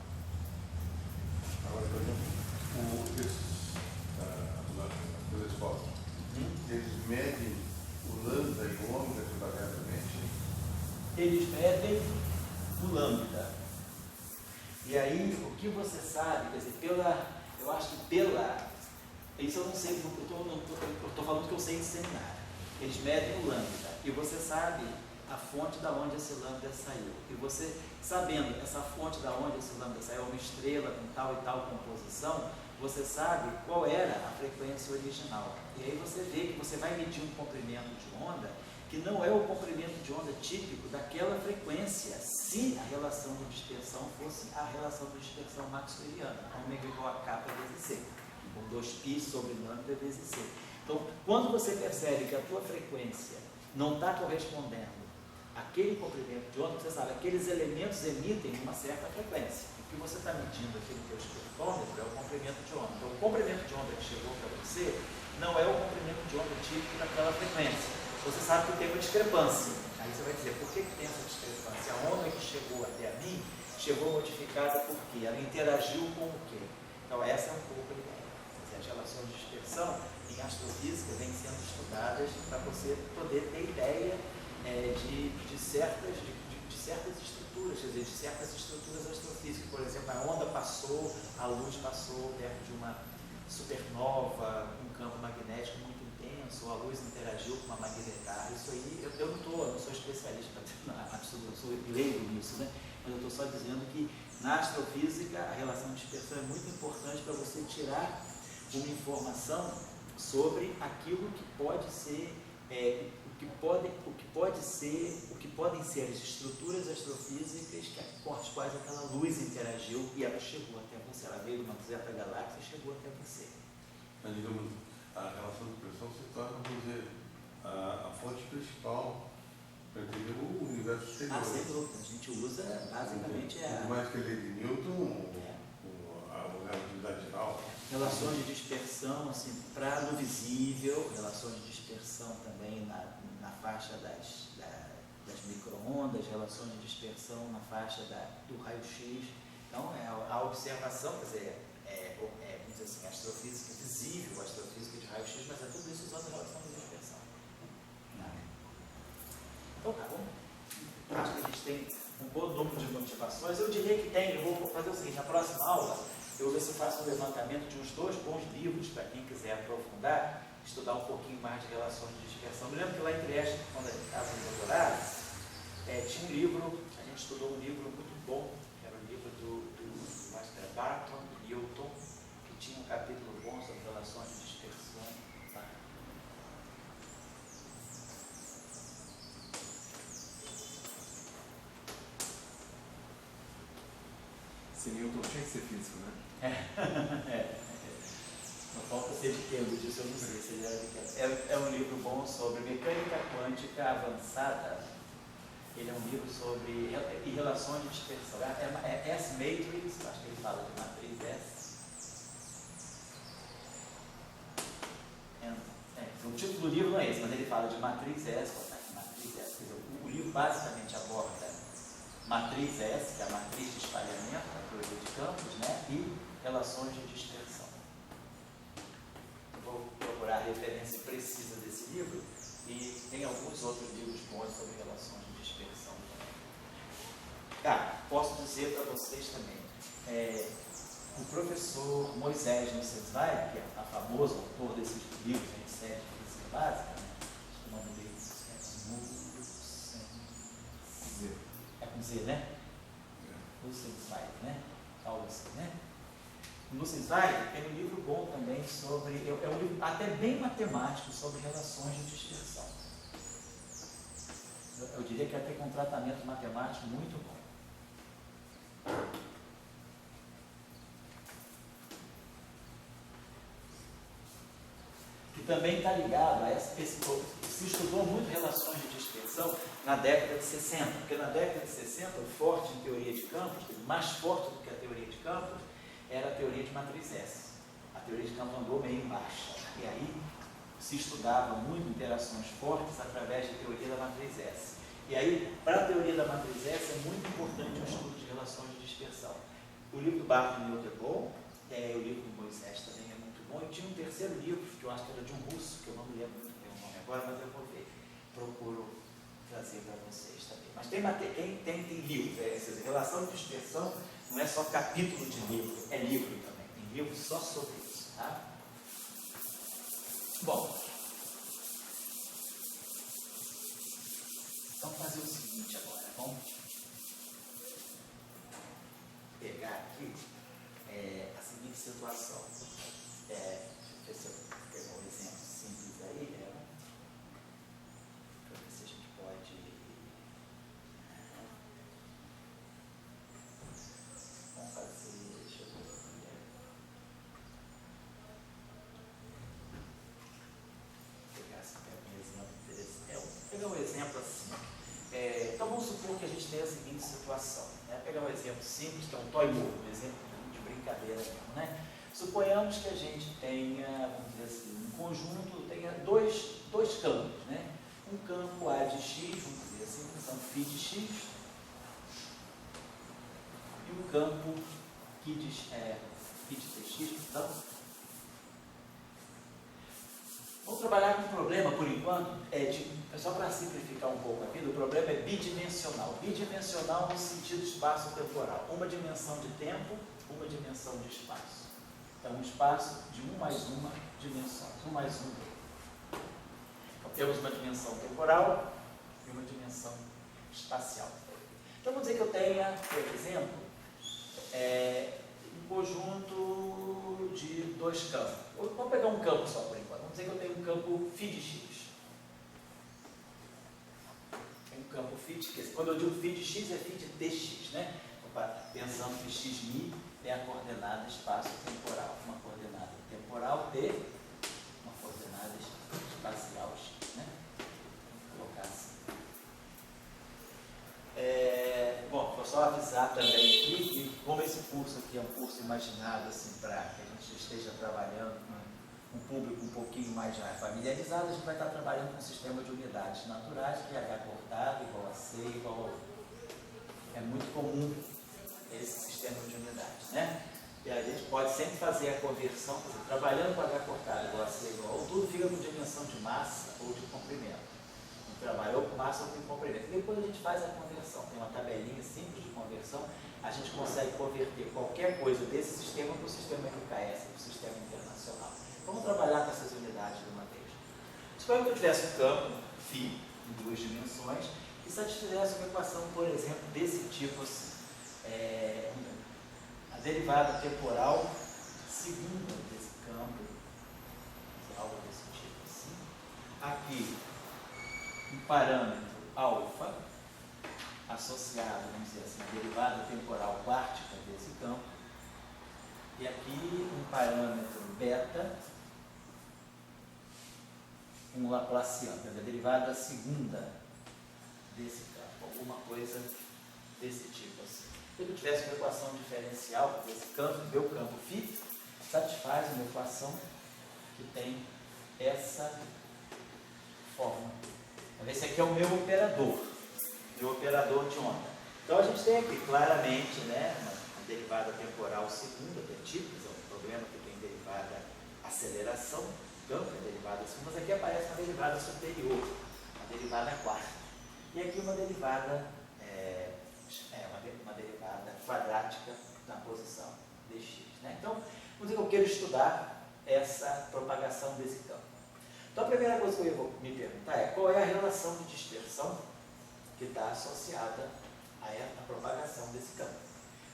Agora, por exemplo, as coisas eles medem o lambda e o ômega diretamente? Eles medem o lambda. E aí, o que você sabe, quer dizer, eu acho que isso eu não sei, eu estou falando que eu sei de seminário. Eles medem o lambda e você sabe a fonte da onde esse lambda saiu. E você, sabendo essa fonte da onde esse lambda saiu, uma estrela com tal e tal composição, você sabe qual era a frequência original. E aí você vê que você vai medir um comprimento de onda que não é o comprimento de onda típico daquela frequência, se a relação de dispersão fosse a relação de dispersão maxwelliana, ômega igual a k vezes c, com 2π sobre lambda vezes c. Então, quando você percebe que a tua frequência não está correspondendo àquele comprimento de onda, você sabe, aqueles elementos emitem uma certa frequência. O que você está medindo aqui no teu espectrômetro é o comprimento de onda. Então, o comprimento de onda que chegou para você não é o comprimento de onda típico daquela frequência. Você sabe que tem uma discrepância. Aí você vai dizer, por que tem essa discrepância? A onda que chegou até a mim, chegou modificada por quê? Ela interagiu com o quê? Então, essa é um pouco a ideia. As relações de dispersão em astrofísica vêm sendo estudadas para você poder ter ideia de certas estruturas, quer dizer, de certas estruturas astrofísicas. Por exemplo, a onda passou, a luz passou perto de uma supernova, um campo magnético muito intenso, ou a luz interagiu com uma magnetar. Isso aí, eu não sou especialista, eu sou leigo nisso, né? Mas eu estou só dizendo que na astrofísica a relação de dispersão é muito importante para você tirar uma informação sobre aquilo que pode ser, o que podem ser as estruturas astrofísicas com as quais aquela luz interagiu e ela chegou até você. Ela veio de uma certa galáxia e chegou até você. Mas, digamos, a relação de dispersão se torna, vamos dizer, a fonte principal para entender o universo exterior. Sem dúvida. A gente usa basicamente Por mais que a lei de Newton, a relatividade geral. Relações de dispersão, assim, para no visível, relações de dispersão também na faixa das micro-ondas, relações de dispersão na faixa do raio-x. Então, a observação, quer dizer, vamos dizer assim, astrofísica visível, astrofísica de raio-x, mas é tudo isso usando a relação de dispersão. Então, tá bom? Acho que a gente tem um bom número de motivações. Eu diria que tem, eu vou fazer o seguinte, na próxima aula, eu vou ver se eu faço um levantamento de uns 2 bons livros para quem quiser aprofundar, estudar um pouquinho mais de relações de dispersão. Eu me lembro que lá em Trieste, quando eu estava no doutorado, tinha um livro, a gente estudou um livro muito bom, que era o livro do Master Barton Newton, que tinha um capítulo bom sobre relações de dispersão. Tá? Se Newton tinha que ser físico, né? Não falta ser de Cambridge, isso eu não sei se ele era de Cambridge. É um livro bom sobre mecânica quântica avançada. Ele é um livro sobre relações de dispersão. É S-Matrix, acho que ele fala de matriz S. O título do livro não é esse, mas ele fala de matriz S. Matriz S. O livro basicamente aborda matriz S, que é a matriz de espalhamento da teoria de campos, né? E relações de dispersão. Eu vou procurar a referência precisa desse livro e tem alguns outros livros bons sobre relações de dispersão também. Posso dizer para vocês também, o professor Moisés Nussensweig, que é o famoso autor desses livros, em série de física básica, né? O nome dele é com Z, né? Nussensweig, né? Algo assim, né? Nussensweig tem um livro bom também sobre, é um livro até bem matemático sobre relações de dispersão. Eu diria que até com um tratamento matemático muito bom. Que também está ligado a se estudou muito relações de dispersão na década de 60, porque na década de 60 o forte em teoria de campos, mais forte do que a teoria de campos, era a teoria de matriz S. teoria de campo andou meio embaixo. E aí se estudava muito interações fortes através da teoria da matriz S. E aí, para a teoria da matriz S, é muito importante o estudo de relações de dispersão. O livro do Barton Newton é bom, o livro do Moisés também é muito bom, e tinha um terceiro livro, que eu acho que era de um russo, que eu não me lembro muito bem o nome agora, mas eu vou ver. Procuro trazer para vocês também. Mas tem livro, essa relação de dispersão não é só capítulo de livro, é livro também. Tem livro só sobre isso, tá? Bom, vamos fazer o seguinte agora, vamos pegar aqui a seguinte situação. Deixa eu ver se eu pegar um exemplo simples aí, para ver se a gente pode. Vamos fazer, deixa eu ver. Pegar um exemplo assim. Então vamos supor que a gente tenha a seguinte situação. Né? Pegar um exemplo simples, que é um toy move, um exemplo de brincadeira mesmo. Né? Suponhamos que a gente tenha, vamos dizer assim, um conjunto, tenha dois campos. Né? Um campo A de X, vamos dizer assim, um campo φ de X, e um campo φ de Tx. Então, vamos trabalhar com um problema, por enquanto, só para simplificar um pouco a vida, o problema é bidimensional. Bidimensional no sentido espaço-temporal. Uma dimensão de tempo, uma dimensão de espaço. Então, um espaço de 1 mais uma dimensões. 1 mais 1. Então, temos uma dimensão temporal e uma dimensão espacial. Então, vamos dizer que eu tenha, por exemplo, um conjunto de dois campos. Vamos pegar um campo só por enquanto. Vamos dizer que eu tenho um campo φ de X. Tem um campo φ de X. Quando eu digo φ de X, é φ de Tx, né? Pensando que xmi é a coordenada espaço-temporal. Uma coordenada temporal T, uma coordenada espacial X, né? Vou colocar assim. Bom, vou só avisar também aqui que, como esse curso aqui é um curso imaginado assim, para que a gente esteja trabalhando com um público um pouquinho mais já familiarizado, a gente vai estar trabalhando com um sistema de unidades naturais, que é H cortado igual a C igual a U. É muito comum esse sistema de unidades, né? E a gente pode sempre fazer a conversão, quer dizer, trabalhando com H cortado igual a C igual a U, tudo fica com dimensão de massa ou de comprimento. Trabalhou com massa ou com comprimento. Depois a gente faz a conversão. Tem uma tabelinha simples de conversão. A gente consegue converter qualquer coisa desse sistema para o sistema MKS, para o sistema internacional. Vamos trabalhar com essas unidades de uma vez. Suponha que eu tivesse um campo φ em 2 dimensões e satisfizesse uma equação, por exemplo, desse tipo assim. A derivada temporal segunda desse campo, algo desse tipo assim. Aqui, um parâmetro alfa associado, vamos dizer assim, a derivada temporal quártica desse campo, e aqui um parâmetro beta, um laplaciano, a derivada segunda desse campo, alguma coisa desse tipo assim. Se eu tivesse uma equação diferencial desse campo, meu campo φ satisfaz uma equação que tem essa forma. Esse aqui é o meu operador de onda. Então a gente tem aqui claramente, né, uma derivada temporal segunda, que é típica, é um problema que tem derivada aceleração, campo é derivada segunda, mas aqui aparece uma derivada superior, uma derivada quarta. E aqui uma derivada, uma derivada quadrática na posição dx. Né? Então, vamos dizer que eu quero estudar essa propagação desse campo. Então, a primeira coisa que eu vou me perguntar é qual é a relação de dispersão que está associada à propagação desse campo.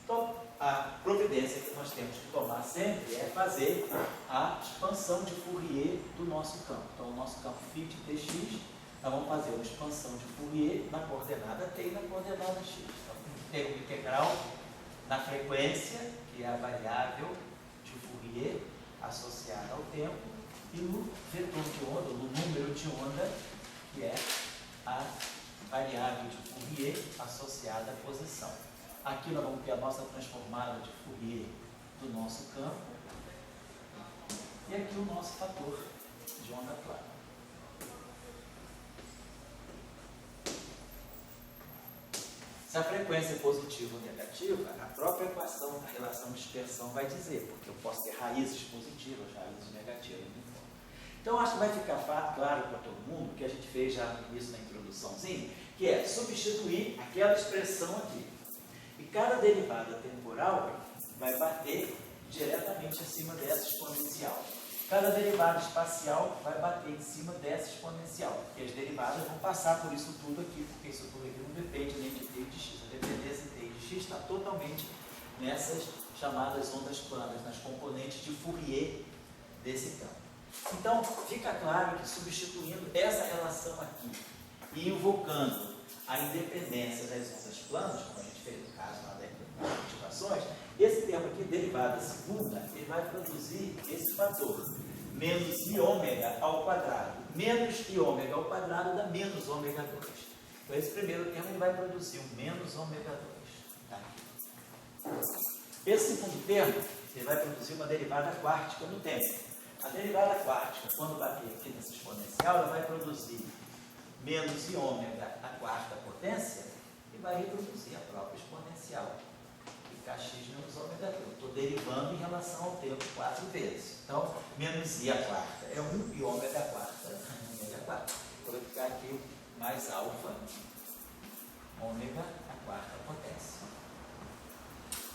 Então, a providência que nós temos que tomar sempre é fazer a expansão de Fourier do nosso campo. Então, o nosso campo φ de Tx, nós vamos fazer uma expansão de Fourier na coordenada T e na coordenada X. Então, tem um integral na frequência, que é a variável de Fourier associada ao tempo, e no vetor de onda, no número de onda, que é a variável de Fourier associada à posição. Aqui nós vamos ter a nossa transformada de Fourier do nosso campo, E aqui o nosso fator de onda plana. Se a frequência é positiva ou negativa, a própria equação da relação de dispersão vai dizer, porque eu posso ter raízes positivas, raízes negativas. Então, acho que vai ficar claro para todo mundo o que a gente fez já no início da introduçãozinha, que é substituir aquela expressão aqui. E cada derivada temporal vai bater diretamente acima dessa exponencial. Cada derivada espacial vai bater em cima dessa exponencial, porque as derivadas vão passar por isso tudo aqui, porque isso tudo aqui não depende nem de t e de x. A dependência de t e de x está totalmente nessas chamadas ondas planas, nas componentes de Fourier desse campo. Então, fica claro que substituindo essa relação aqui e invocando a independência das ondas planas, como a gente fez no caso lá das motivações, esse termo aqui, derivada segunda, ele vai produzir esse fator, menos i ômega ao quadrado. Menos i ômega ao quadrado dá menos ômega 2. Então, esse primeiro termo ele vai produzir um menos ômega 2. Tá? Esse segundo termo, ele vai produzir uma derivada quártica no tempo. A derivada quártica, quando bater aqui nessa exponencial, ela vai produzir menos i ômega à quarta potência e vai reproduzir a própria exponencial. Ficar x menos ômega 2. Estou derivando em relação ao tempo 4 vezes. Então, menos i à quarta é 1 e ômega à quarta é ômega à quarta. Vou ficar aqui mais alfa ômega à quarta potência.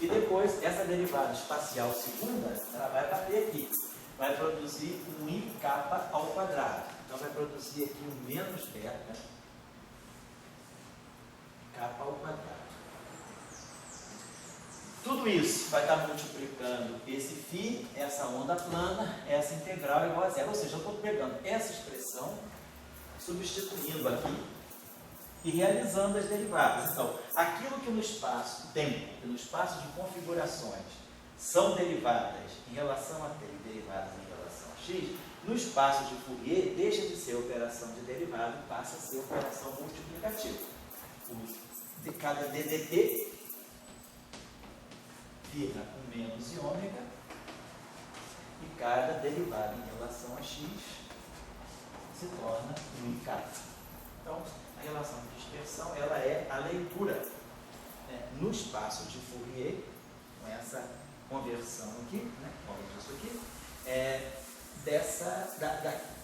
E depois, essa derivada espacial segunda, ela vai bater aqui. Vai produzir um i kappa ao quadrado. Então, vai produzir aqui um menos beta kappa ao quadrado. Tudo isso vai estar multiplicando esse φ, essa onda plana, essa integral igual a zero. Ou seja, eu estou pegando essa expressão, substituindo aqui e realizando as derivadas. Então, aquilo que no espaço-tempo, no espaço de configurações, são derivadas em relação a t e derivadas em relação a x, no espaço de Fourier deixa de ser operação de derivada e passa a ser operação multiplicativa. De cada ddt vira um menos i ômega e cada derivada em relação a x se torna um i kappa. Então, a relação de dispersão ela é a leitura no espaço de Fourier, com essa conversão aqui, como isso aqui,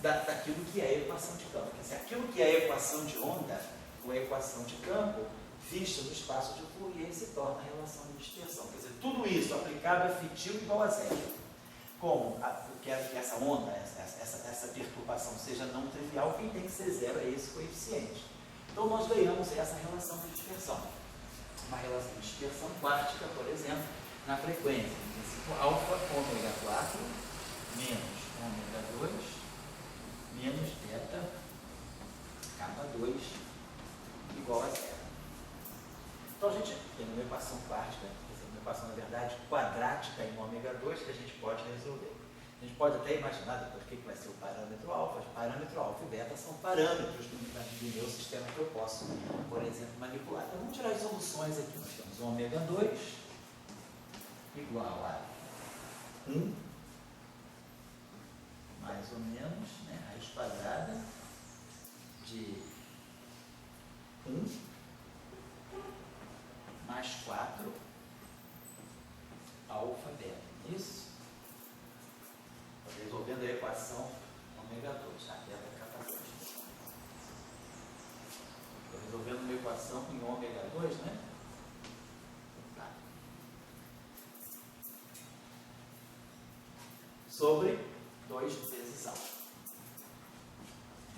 daquilo que é a equação de campo. Quer dizer, aquilo que é a equação de onda, ou a equação de campo, vista no espaço de Fourier, se torna a relação de dispersão. Quer dizer, tudo isso aplicado a fictível igual a zero. Como que essa onda, essa perturbação seja não trivial, quem tem que ser zero é esse coeficiente. Então, nós ganhamos essa relação de dispersão. Uma relação de dispersão quártica, por exemplo, na frequência, no princípio alfa, ômega 4, menos ômega 2, menos beta, kappa 2, igual a zero. Então, a gente tem uma equação quártica, uma equação, na verdade, quadrática em ômega 2, que a gente pode resolver. A gente pode até imaginar depois o que vai ser o parâmetro alfa. O parâmetro alfa e beta são parâmetros do meu sistema que eu posso, por exemplo, manipular. Então, vamos tirar as soluções aqui. Nós temos ômega 2 igual a 1, mais ou menos, raiz quadrada de 1 mais 4 alfa beta. Isso? Estou resolvendo a equação ômega 2, beta kappa 2. Estou resolvendo uma equação em ômega 2, né? Tá. Sobre 2 vezes alfa.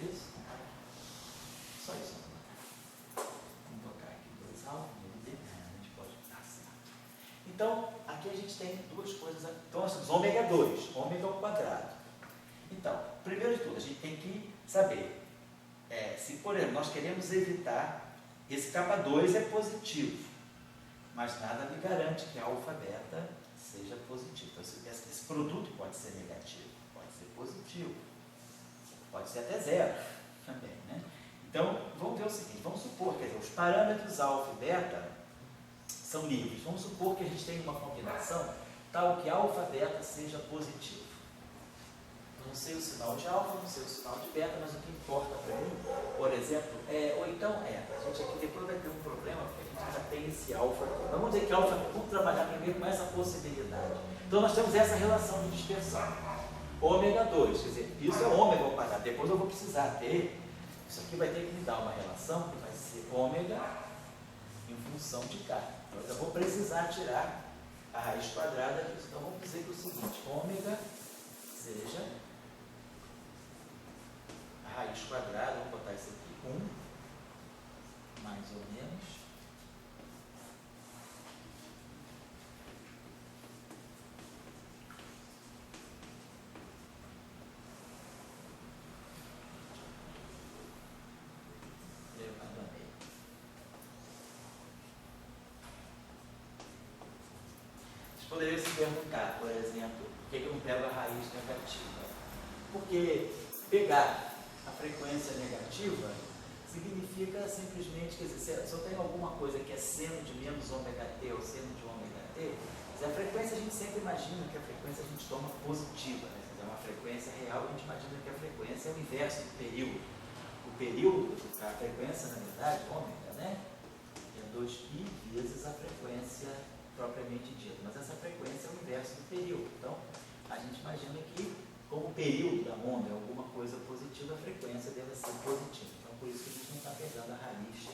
Isso? Só isso. Vamos colocar aqui 2 alfa, a gente pode dar certo. Então, aqui a gente tem duas coisas. Então, nós temos ômega 2, ômega ao quadrado. Então, primeiro de tudo, a gente tem que saber se, por exemplo, nós queremos evitar esse kappa 2 é positivo, mas nada me garante que a alfa beta seja positivo. Então, esse produto pode ser negativo, pode ser positivo, pode ser até zero também, né? Então, vamos ver o seguinte, vamos supor, quer dizer, os parâmetros alfa e beta são livres. Vamos supor que a gente tem uma combinação tal que alfa e beta seja positivo. Não sei o sinal de alfa, não sei o sinal de beta, mas o que importa para mim, por exemplo, ou então a gente aqui depois vai ter um problema, porque a gente já tem esse alfa aqui. Então, vamos dizer que alfa, vamos trabalhar primeiro com essa possibilidade. Então nós temos essa relação de dispersão. Ômega 2, quer dizer, isso é ômega ao quadrado. Depois eu vou precisar ter, isso aqui vai ter que me dar uma relação que vai ser ômega em função de K. Então eu vou precisar tirar a raiz quadrada disso. Então vamos dizer que é o seguinte, ômega seja a raiz quadrada, vamos botar isso aqui, 1, mais ou menos, levado a meio. Vocês poderiam se perguntar, por exemplo, por que eu não pego a raiz negativa? Porque pegar a frequência negativa significa simplesmente, quer dizer, se eu tenho alguma coisa que é seno de menos ômega t ou seno de ômega t, a frequência a gente sempre imagina que a frequência a gente toma positiva, né? É uma frequência real, a gente imagina que a frequência é o inverso do período. O período, a frequência, na verdade, ômega, né? É 2π vezes a frequência propriamente dita, mas essa frequência é o inverso do período. Então, a gente imagina que, como o período da onda é alguma coisa positiva, a frequência deve ser positiva. Então, por isso que a gente não está pegando a raiz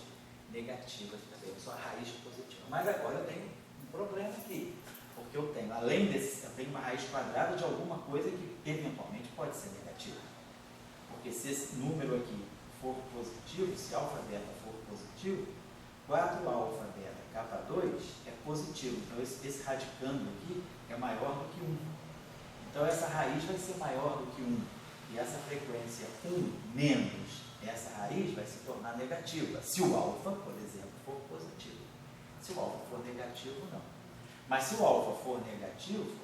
negativa, está pegando só a raiz positiva. Mas agora eu tenho um problema aqui, porque eu tenho, além desse, eu tenho uma raiz quadrada de alguma coisa que eventualmente pode ser negativa. Porque se esse número aqui for positivo, se alfa beta for positivo, 4 alfa beta K2 é positivo. Então, esse radicando aqui é maior do que 1. Então, essa raiz vai ser maior do que 1. E essa frequência 1 menos essa raiz vai se tornar negativa. Se o alfa, por exemplo, for positivo. Se o alfa for negativo, não. Mas se o alfa for negativo,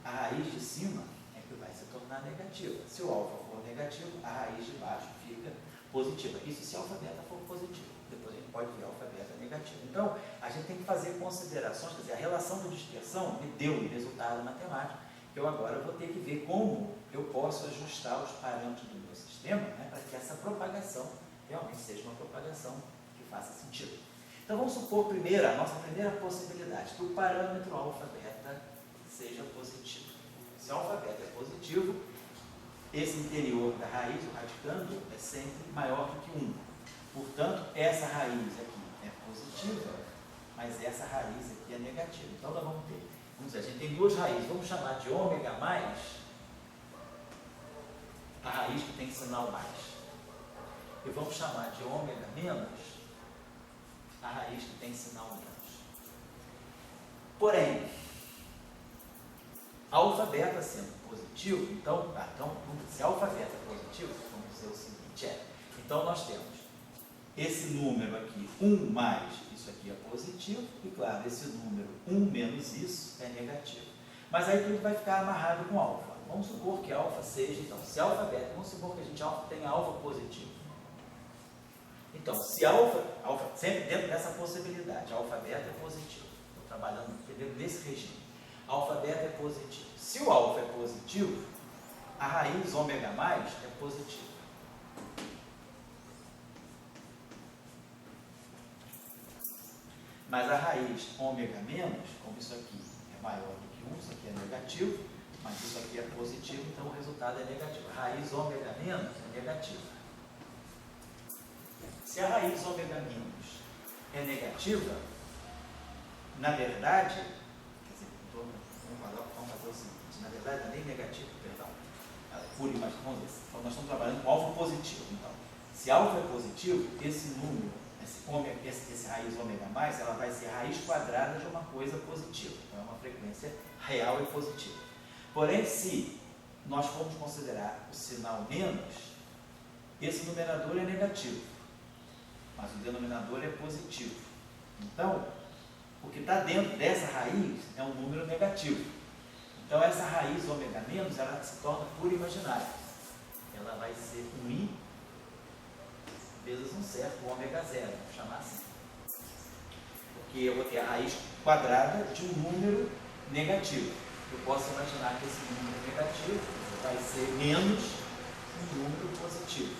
a raiz de cima é que vai se tornar negativa. Se o alfa for negativo, a raiz de baixo fica positiva. Isso se alfa beta for positivo. Depois a gente pode ver alfa beta negativo. Então, a gente tem que fazer considerações, quer dizer, a relação de dispersão me deu um resultado matemático. Eu agora vou ter que ver como eu posso ajustar os parâmetros do meu sistema, né, para que essa propagação realmente seja uma propagação que faça sentido. Então vamos supor primeiro, a nossa primeira possibilidade, que o parâmetro alfa-beta seja positivo. Se alfa-beta é positivo, esse interior da raiz, o radicando, é sempre maior do que 1. Portanto, essa raiz aqui é positiva, mas essa raiz aqui é negativa. Então nós vamos ter, vamos dizer, a gente tem duas raízes, vamos chamar de ômega mais a raiz que tem sinal mais. E vamos chamar de ômega menos a raiz que tem sinal menos. Porém, alfa beta sendo positivo, então se alfa beta é positivo, vamos dizer o seguinte, então nós temos esse número aqui, 1 mais, isso aqui é positivo, e claro, esse número 1 menos isso é negativo. Mas aí tudo vai ficar amarrado com alfa. Vamos supor que alfa seja, então, se alfa beta, vamos supor que a gente tenha alfa positivo. Então, se alfa, sempre dentro dessa possibilidade, alfa beta é positivo. Estou trabalhando dentro desse regime. Alfa beta é positivo. Se o alfa é positivo, a raiz ômega mais é positiva. Mas a raiz ômega menos, como isso aqui é maior do que 1, isso aqui é negativo, mas isso aqui é positivo, então o resultado é negativo. A raiz ômega menos é negativa. Se a raiz ômega menos é negativa, na verdade, quer dizer, vamos fazer o seguinte, na verdade não é nem negativo, perdão, por imaginação, nós estamos trabalhando com alfa positivo, então, se alfa é positivo, esse número, esse raiz ômega mais, ela vai ser a raiz quadrada de uma coisa positiva, então é uma frequência real e positiva. Porém, se nós formos considerar o sinal menos, esse numerador é negativo, mas o denominador é positivo. Então, o que está dentro dessa raiz é um número negativo. Então, essa raiz ômega menos, ela se torna pura imaginária. Ela vai ser um i vezes um certo ômega zero, vamos chamar assim. Porque eu vou ter a raiz quadrada de um número negativo. eu posso imaginar que esse número negativo vai ser menos um número positivo.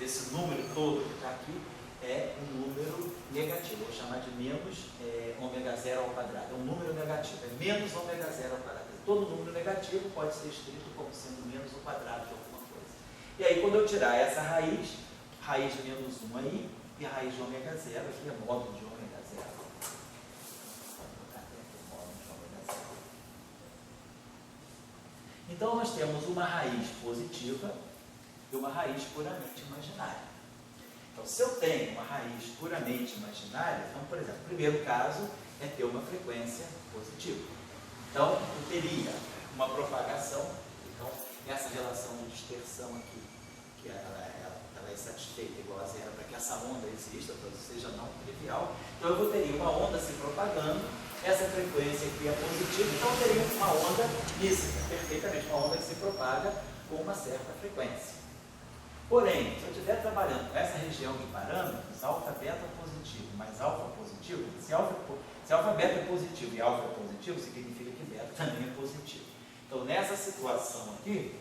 Esse número todo que está aqui é um número negativo. Vou chamar de menos ômega zero ao quadrado. É um número negativo, é menos ômega zero ao quadrado. Todo número negativo pode ser escrito como sendo menos o quadrado de alguma coisa. E aí, quando eu tirar essa raiz de menos 1 aí, e a raiz de ômega zero, aqui é módulo de ômega zero. Então, nós temos uma raiz positiva e uma raiz puramente imaginária. Então, se eu tenho uma raiz puramente imaginária, então, por exemplo, o primeiro caso é ter uma frequência positiva. Então, eu teria uma propagação, então, essa relação de dispersão aqui, que ela é satisfeita igual a zero para que essa onda exista, para que seja não trivial. Então, eu teria uma onda se propagando, essa frequência aqui é positiva, então eu teria uma onda física, perfeitamente, uma onda que se propaga com uma certa frequência. Porém, se eu estiver trabalhando com essa região de parâmetros, alfa, beta positivo, mais alfa positivo, se alfa, beta é positivo e alfa é positivo, significa que beta também é positivo. Então, nessa situação aqui,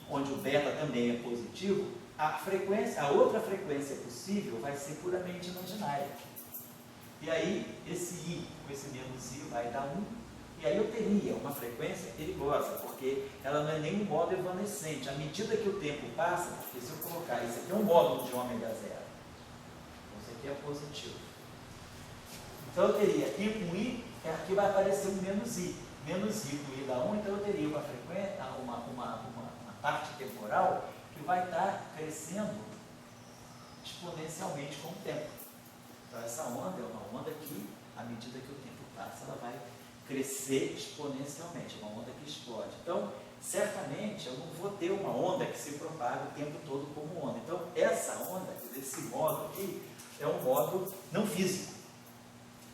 onde o beta também é positivo, a outra frequência possível vai ser puramente imaginária. E aí, esse I com esse menos I vai dar 1. E aí eu teria uma frequência perigosa, porque ela não é nem um modo evanescente. À medida que o tempo passa, porque se eu colocar isso aqui é um módulo de ômega zero. Então, isso aqui é positivo. Então, eu teria I com I, aqui vai aparecer um menos I. Menos I com I dá 1, então eu teria uma frequência, uma parte temporal que vai estar crescendo exponencialmente com o tempo. Então, essa onda é uma onda que, à medida que o tempo passa, ela vai crescer exponencialmente, uma onda que explode. Então, certamente, eu não vou ter uma onda que se propaga o tempo todo como onda. Então, essa onda, esse modo aqui, é um modo não físico.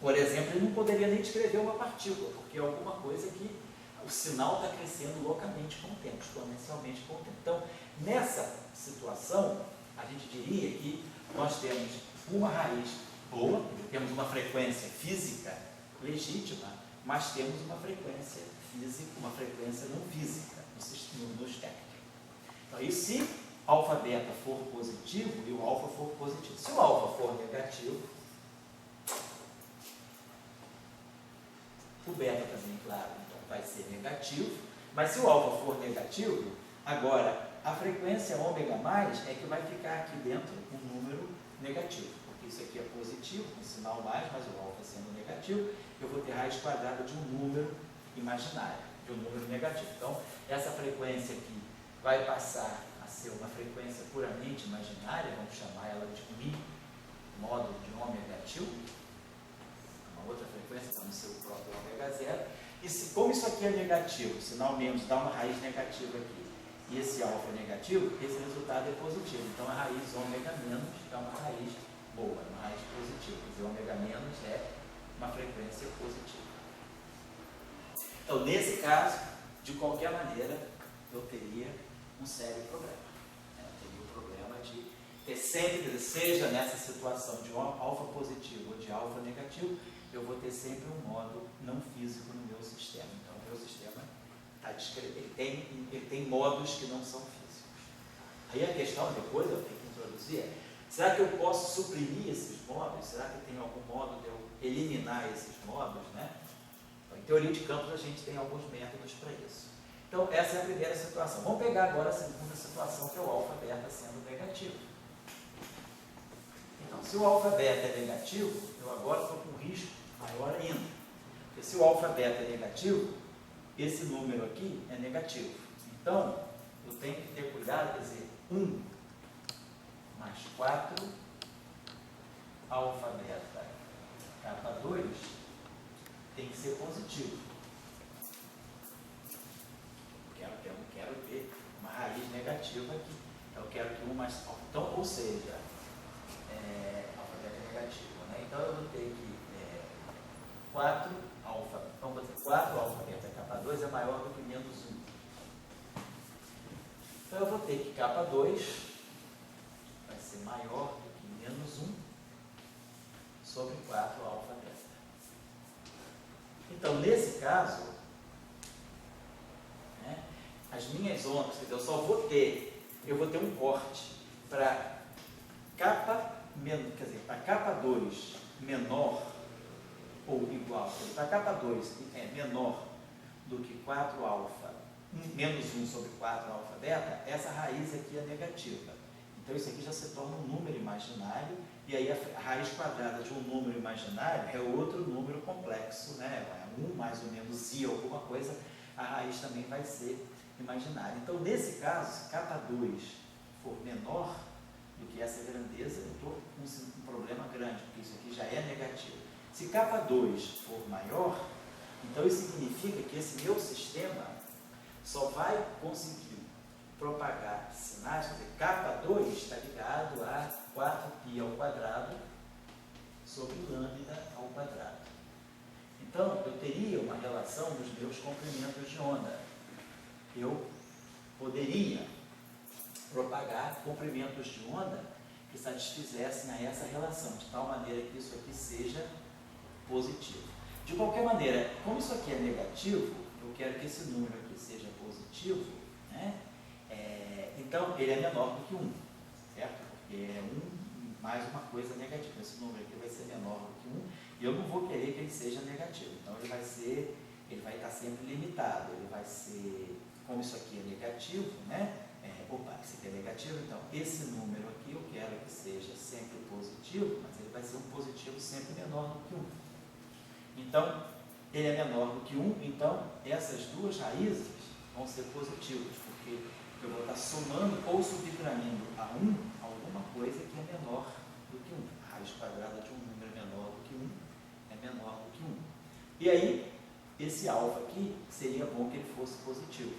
Por exemplo, ele não poderia nem descrever uma partícula, porque é alguma coisa que o sinal está crescendo loucamente com o tempo, exponencialmente com o tempo. Então, nessa situação, a gente diria que nós temos uma raiz boa, temos uma frequência física legítima, mas temos uma frequência física, uma frequência não física no espectro. Então, e se alfa beta for positivo e o alfa for positivo? Se o alfa for negativo, o beta também, claro, então vai ser negativo, mas se o alfa for negativo, agora a frequência ômega mais é que vai ficar aqui dentro um número negativo, porque isso aqui é positivo, com sinal mais, mas o alfa sendo negativo, eu vou ter raiz quadrada de um número imaginário, de um número negativo. Então, essa frequência aqui vai passar a ser uma frequência puramente imaginária, vamos chamar ela de mi módulo de ômega tilde, uma outra frequência, está no seu próprio ômega zero, e como isso aqui é negativo, sinal menos dá uma raiz negativa aqui, e esse alfa é negativo, esse resultado é positivo. Então, a raiz ômega menos é uma raiz boa, uma raiz positiva, quer dizer, ômega menos é uma frequência positiva. Então, nesse caso, de qualquer maneira, eu teria um sério problema. Eu teria o problema de ter sempre, seja nessa situação de alfa positivo ou de alfa negativo, eu vou ter sempre um modo não físico no meu sistema. Então, o meu sistema está descrito, ele tem modos que não são físicos. Aí a questão, depois eu tenho que introduzir, é: será que eu posso suprimir esses modos? Será que tem algum modo de eu eliminar esses modos, né? Então, em teoria de campos, a gente tem alguns métodos para isso. Então, essa é a primeira situação. Vamos pegar agora a segunda situação, que é o alfa beta sendo negativo. Então, se o alfa beta é negativo, eu agora estou com um risco maior ainda. Porque se o alfa beta é negativo, esse número aqui é negativo. Então, eu tenho que ter cuidado, quer dizer, 1 mais 4 alfa beta capa 2 tem que ser positivo. Eu quero ter uma raiz negativa aqui. Eu quero que 1 mais... Então, ou seja, alfa beta é negativo, né? Então, eu vou ter que 4 alfa... Então, vou ter 4 alfa beta capa 2 é maior do que menos 1. Então, eu vou ter que capa 2 vai ser maior do que menos 1 sobre 4 alfa beta. Então, nesse caso, as minhas ondas, quer dizer, eu vou ter um corte para capa, quer dizer, para capa 2 menor ou igual, para capa 2 é menor do que 4 alfa, menos 1 sobre 4 alfa beta, essa raiz aqui é negativa. Então isso aqui já se torna um número imaginário, e aí a raiz quadrada de um número imaginário é outro número complexo, né? 1 mais ou menos i alguma coisa, a raiz também vai ser imaginária. Então nesse caso, se capa 2 for menor do que essa grandeza, eu estou com um problema grande, porque isso aqui já é negativo. Se capa 2 for maior, então isso significa que esse meu sistema só vai conseguir propagar sinais, quer dizer, capa 2 está ligado a 4π ao quadrado sobre lambda ao quadrado. Então, eu teria uma relação dos meus comprimentos de onda. Eu poderia propagar comprimentos de onda que satisfizessem a essa relação, de tal maneira que isso aqui seja positivo. De qualquer maneira, como isso aqui é negativo, eu quero que esse número aqui seja positivo, né? Então ele é menor do que 1, certo? Porque é 1 mais uma coisa negativa. Esse número aqui vai ser menor do que 1 e eu não vou querer que ele seja negativo. Então ele vai estar sempre limitado. Ele vai ser, como isso aqui é negativo, né? Isso aqui é negativo, então esse número aqui eu quero que seja sempre positivo, mas ele vai ser um positivo sempre menor do que 1. Então, ele é menor do que 1, então essas duas raízes vão ser positivas, porque eu vou estar somando ou subtraindo a 1 alguma coisa que é menor do que 1. A raiz quadrada de um número menor do que 1 é menor do que 1. E aí, esse alfa aqui, seria bom que ele fosse positivo,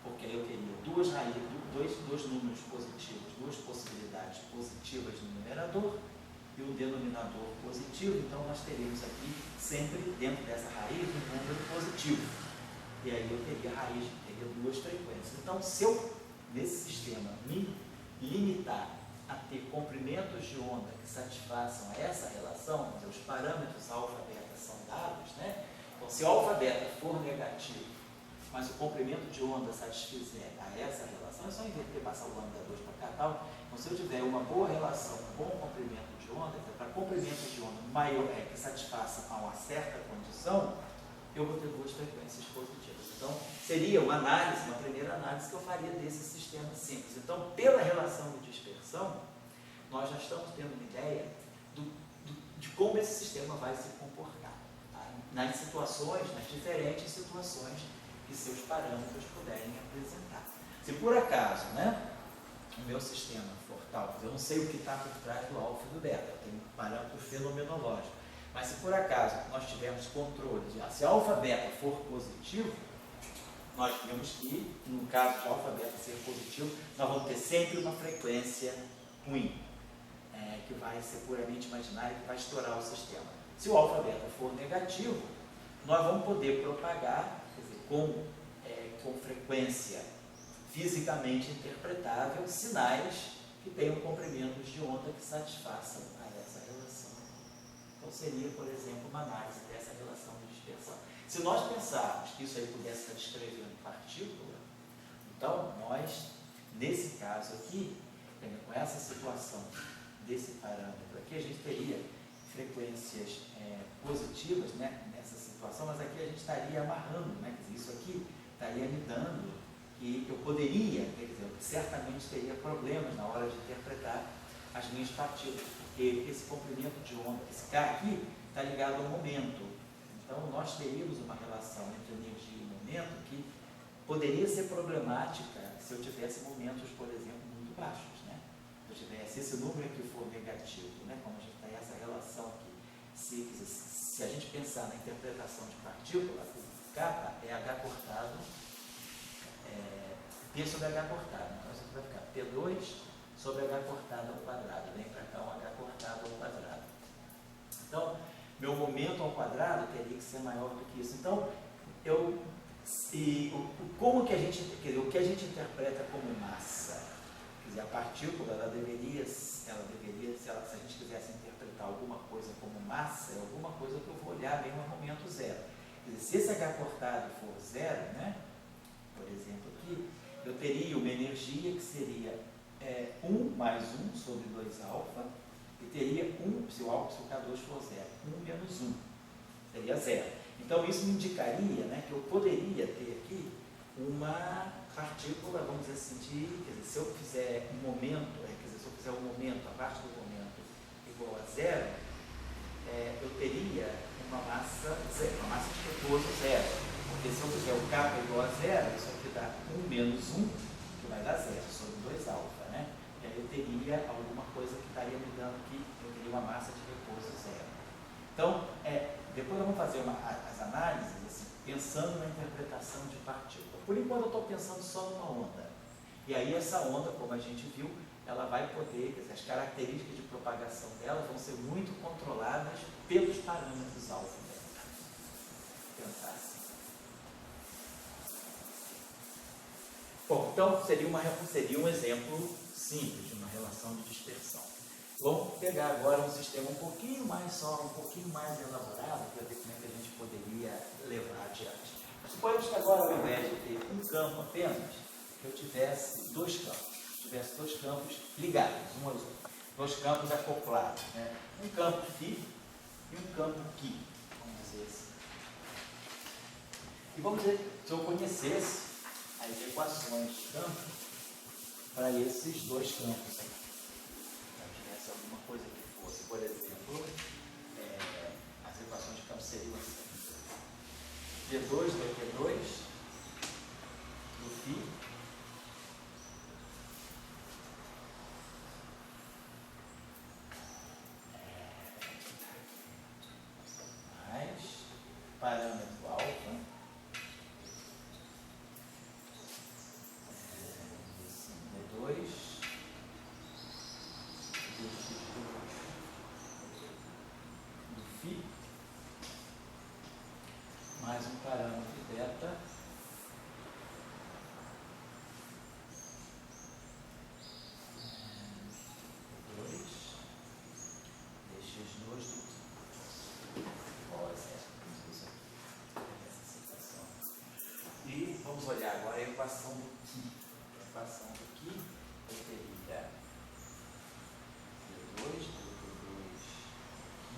porque aí eu teria duas raízes, dois números positivos, duas possibilidades positivas no numerador e o denominador positivo. Então nós teríamos aqui sempre dentro dessa raiz um número positivo. E aí eu teria raiz, teria duas frequências. Então, se eu, nesse sistema, me limitar a ter comprimentos de onda que satisfaçam a essa relação, quer dizer, os parâmetros alfa e beta são dados, né? Então, se o alfa e beta for negativo, mas o comprimento de onda satisfizer a essa relação, é só inverter, passar o lambda 2 para cá e tal. Então, se eu tiver uma boa relação com o comprimento de onda, para comprimento de onda maior, que satisfaça a uma certa condição, eu vou ter duas frequências positivas. Então, seria uma primeira análise que eu faria desse sistema simples. Então, pela relação de dispersão, nós já estamos tendo uma ideia de como esse sistema vai se comportar, tá? Nas diferentes situações que seus parâmetros puderem apresentar. Se por acaso, né, o meu sistema for tal, eu não sei o que está por trás do alfa e do beta, eu tenho um parâmetro fenomenológico, mas se por acaso nós tivermos controle de, se alfa e beta for positivo, nós temos que, no caso de alfa e beta ser positivo, nós vamos ter sempre uma frequência ruim, que vai ser puramente imaginária, que vai estourar o sistema. Se o alfa e beta for negativo, nós vamos poder propagar, quer dizer, com frequência fisicamente interpretável, sinais que tenham comprimentos de onda que satisfaçam a essa relação. Então seria, por exemplo, uma análise dessa relação de dispersão. Se nós pensarmos que isso aí pudesse estar descrevendo partícula, então nós, nesse caso aqui, com essa situação desse parâmetro aqui, a gente teria frequências positivas, né, nessa situação, mas aqui a gente estaria amarrando, né, quer dizer, isso aqui estaria me dando que eu poderia, quer dizer, eu certamente teria problemas na hora de interpretar as minhas partículas, porque esse comprimento de onda, esse K aqui, está ligado ao momento. Então, nós teríamos uma relação entre energia e momento que poderia ser problemática se eu tivesse momentos, por exemplo, muito baixos, né? Se eu tivesse esse número que for negativo, né? Como a gente tem essa relação aqui, se a gente pensar na interpretação de partícula, o K é H cortado, P sobre H cortado. Então, isso aqui vai ficar P2 sobre H cortado ao quadrado. Vem para cá um H cortado ao quadrado. Então, meu momento ao quadrado teria que ser maior do que isso. Então, como que a gente, quer dizer, o que a gente interpreta como massa? Quer dizer, a partícula, ela deveria, se a gente quisesse interpretar alguma coisa como massa, é alguma coisa que eu vou olhar bem no momento zero. Quer dizer, se esse H cortado for zero, né, por exemplo aqui, energia que seria 1 mais 1 sobre 2α, e teria 1, se o K2 for 0, 1 menos 1, seria 0. Então isso me indicaria, né, que eu poderia ter aqui uma partícula, vamos dizer assim, quer dizer, se eu fizer um momento, se eu fizer um momento, a parte do momento igual a 0, eu teria uma massa zero, uma massa de repouso 0. Porque se eu fizer o K igual a 0, isso aqui dá 1 menos 1, que vai dar 0, sobre 2α, né? E aí eu teria alguma coisa que estaria me dando aqui, eu teria uma massa de repouso 0. Então, depois nós vamos fazer as análises, assim, pensando na interpretação de partícula. Por enquanto eu estou pensando só numa onda. E aí essa onda, como a gente viu, ela vai poder, quer dizer, as características de propagação dela vão ser muito controladas pelos parâmetros alfa dela. Pensar assim. Bom, então seria um exemplo simples de uma relação de dispersão. Vamos pegar agora um sistema um pouquinho mais elaborado para ver como é que a gente poderia levar adiante. Suponhamos que agora, ao invés de ter um campo apenas, eu tivesse dois campos ligados, um aos outros, dois campos acoplados, né? Um campo φ e um campo Q, vamos dizer assim. E vamos dizer, se eu conhecesse as equações de campo para esses dois campos aqui, se eu tivesse alguma coisa que fosse, por exemplo, as equações de campo seriam assim: V2 dq2 do φ parâmetro alfa, V2 do φ, mais um parâmetro beta, V2 dx2 do φ, igual a 0. E vamos olhar agora a equação do Q. A equação do Q, eu teria V2 do V2 Q.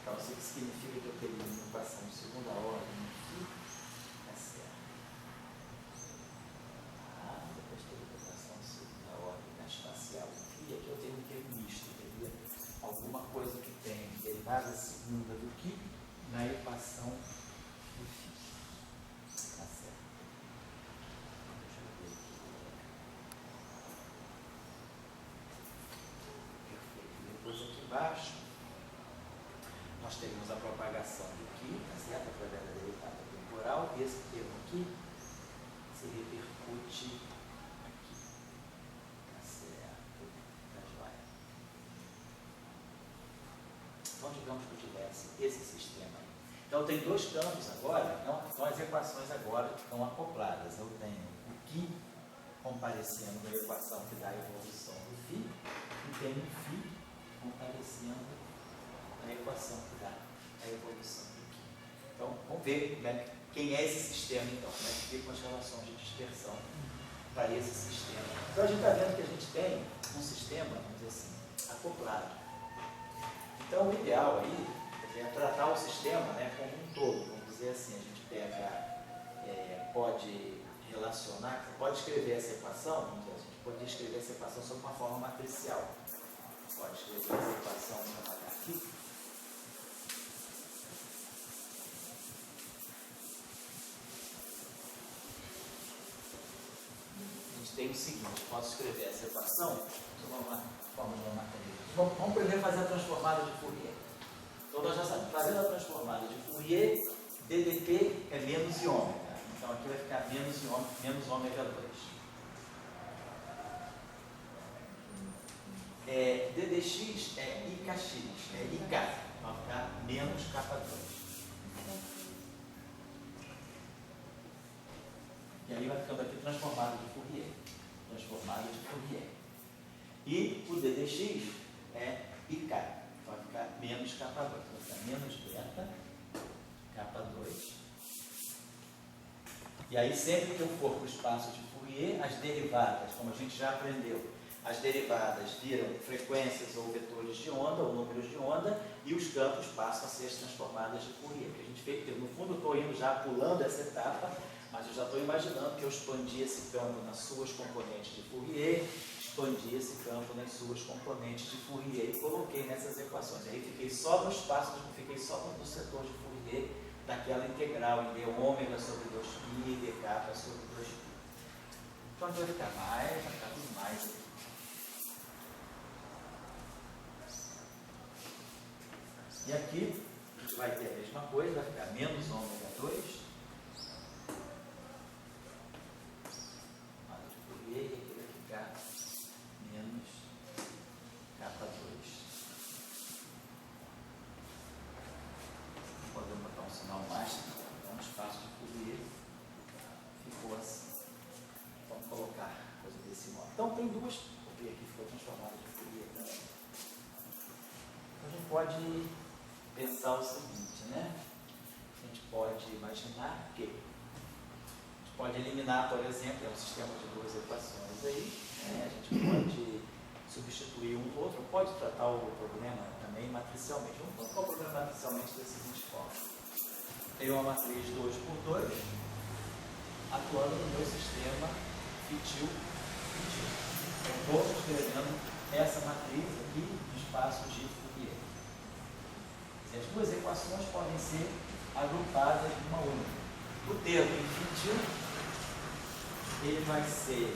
Então, isso significa que eu teria uma equação de segunda ordem aqui, é certo. Depois teria uma equação de segunda ordem na espacial aqui, aqui eu tenho um termo misto, teria alguma coisa que tem derivada segunda do que na equação do φ. Tá certo. Deixa eu ver aqui. Perfeito. Depois aqui embaixo nós teríamos a propagação do Q, tá certo? Através da derivada temporal, e esse termo aqui se repercute aqui, tá certo? Tá joia. Então, digamos que eu tivesse esse sistema aí. Então, tem dois campos agora, então as equações agora estão acopladas. Eu tenho o Q comparecendo na equação que dá a evolução do φ, e tenho o φ comparecendo a equação que dá a evolução do Q. Então, vamos ver, né, quem é esse sistema, então, como é que ficam as relações de dispersão para esse sistema. Então, a gente está vendo que a gente tem um sistema, vamos dizer assim, acoplado. Então, o ideal aí é tratar o sistema, né, como um todo. Vamos dizer assim, a gente pega, pode relacionar, pode escrever essa equação, vamos dizer, a gente pode escrever essa equação sob uma forma matricial. Pode escrever essa equação chamada aqui. Tem o seguinte, posso escrever essa equação sob uma forma de uma matriz. Vamos primeiro fazer a transformada de Fourier. Então nós já sabemos, fazendo a transformada de Fourier, DDT é menos i ômega. Então aqui vai ficar menos ômega 2. DDX é IKX, é IK, vai ficar menos K2. E aí vai ficando aqui transformado de Fourier. Transformado de Fourier. E o DDX é IK, vai ficar menos K2. Vai ficar menos beta K2. E aí sempre que eu for para o espaço de Fourier, as derivadas, como a gente já aprendeu, as derivadas viram frequências ou vetores de onda, ou números de onda, e os campos passam a ser as transformadas de Fourier. Que a gente vê que, no fundo, eu estou indo já pulando essa etapa, mas eu já estou imaginando que eu expandi esse campo nas suas componentes de Fourier, expandi esse campo nas suas componentes de Fourier e coloquei nessas equações. Aí fiquei só no espaço, fiquei só no setor de Fourier, daquela integral em d ômega sobre 2π e dk sobre 2π. Então vai ficar tudo mais aqui. E aqui a gente vai ter a mesma coisa, vai ficar menos ômega 2. E aqui vai ficar menos K2. Podemos botar um sinal mais, então um espaço de Fourier ficou assim. Vamos colocar coisa desse modo. Então tem duas, vou ver aqui, ficou transformada de Fourier também. Então a gente pode pensar o seguinte, né? A gente pode imaginar que a gente pode eliminar, por exemplo, um sistema de duas equações aí, né? A gente pode substituir um do outro, pode tratar o problema também matricialmente. Vamos colocar o problema matricialmente da seguinte forma. Tenho uma matriz 2×2 atuando no meu sistema fitil-fitil. Eu estou escrevendo essa matriz aqui no espaço de Fourier. As duas equações podem ser agrupadas em uma única. O termo infinitivo, ele vai ser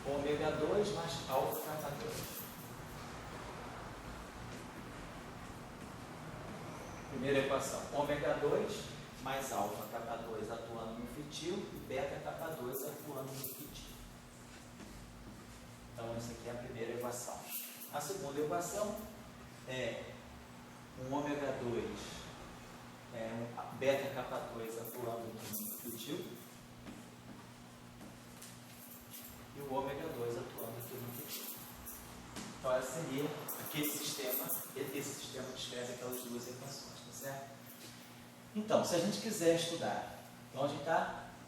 ômega 2 mais alfa K2. Primeira equação, ômega 2 mais alfa K2 atuando no fitil e beta K2 atuando no fitil. Então, essa aqui é a primeira equação. A segunda equação é um ômega 2, um beta K2 atuando no fitil e o ômega 2 atuando aqui no fitil. Então, essa seria aquele sistema, esse sistema descreve aquelas duas equações, tá certo? Então, se a gente quiser estudar, então a gente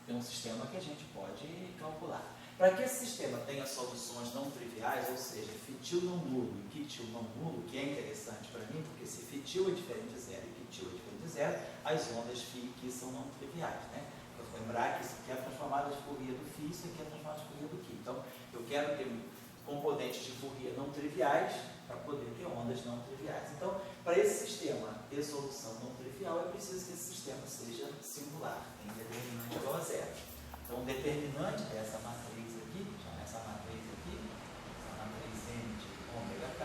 tem um sistema que a gente pode calcular. Para que esse sistema tenha soluções não triviais, ou seja, fitil não nulo e quitil não nulo, que é interessante para mim, porque se fitil é diferente de zero e quitil é diferente de zero, as ondas φ e Qi são não triviais, né? Eu vou lembrar que isso aqui é a transformada de Fourier do φ, isso aqui é a transformada de Fourier do Qi. Então, eu quero ter componentes de Fourier não triviais para poder ter ondas não triviais. Então, para esse sistema ter solução não trivial, é preciso que esse sistema seja singular, tem determinante igual a zero. Então, o determinante dessa matriz aqui, chama essa matriz aqui, essa matriz M de ômega K,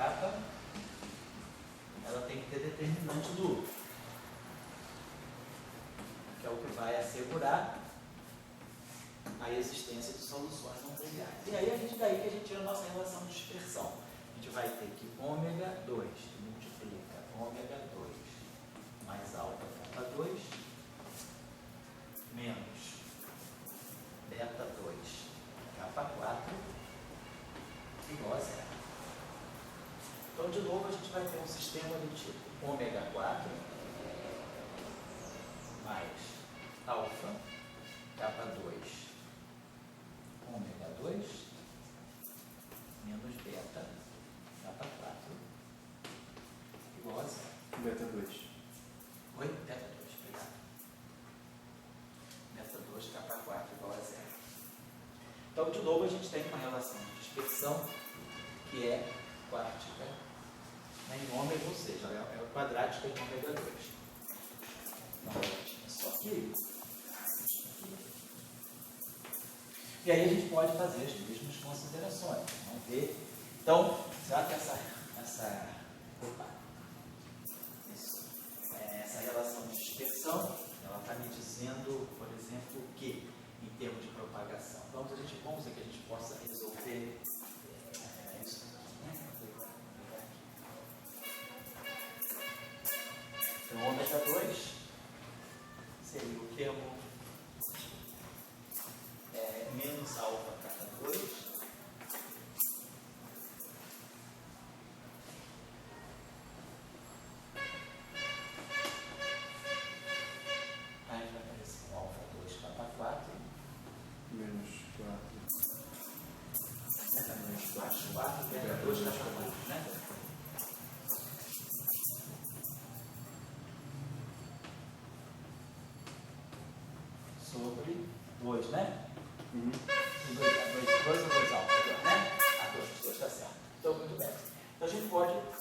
ela tem que ter determinante duplo, que é o que vai assegurar a existência de soluções não triviais. E aí, daí que a gente tira a nossa relação de dispersão. A gente vai ter que ômega 2 que multiplica ômega 2 mais alfa K2 menos beta 2 K4 igual a zero. Então, de novo, a gente vai ter um sistema do tipo ômega 4 mais alfa K2 ômega 2 menos beta K4 igual a zero. Beta 2. Oi? Beta 2, obrigado. Beta 2 K4 igual a zero. Então, de novo, a gente tem uma relação de dispersão que é quádrica em ômega, ou seja, é quadrática em ômega 2. Então, a gente tem só aqui. E aí a gente pode fazer as mesmas considerações. Vamos ver. Então, será que essa opa, isso.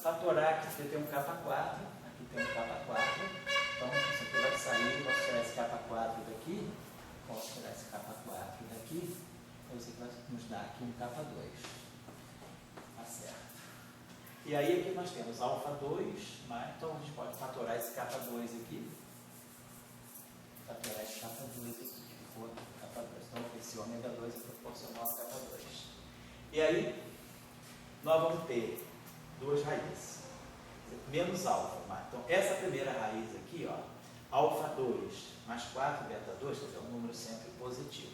fatorar, aqui você tem um K4, aqui tem um K4, então isso aqui vai sair, vou tirar esse K4 daqui, posso tirar esse K4 daqui, então isso aqui vai nos dar aqui um K2. Tá certo. E aí aqui nós temos alfa 2, então a gente pode fatorar esse K2 aqui, fatorar esse K2 aqui, que ficou K2. Então esse ômega 2 é proporcional a K2. E aí nós vamos ter duas raízes, menos alfa. Então essa primeira raiz aqui, ó, alfa 2 mais 4 beta 2, quer dizer, um número sempre positivo.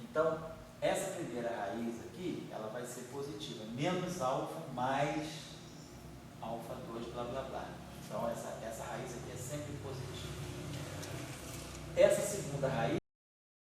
Então essa primeira raiz aqui, ela vai ser positiva, menos alfa mais alfa 2, blá blá blá. Então essa raiz aqui é sempre positiva. Essa segunda raiz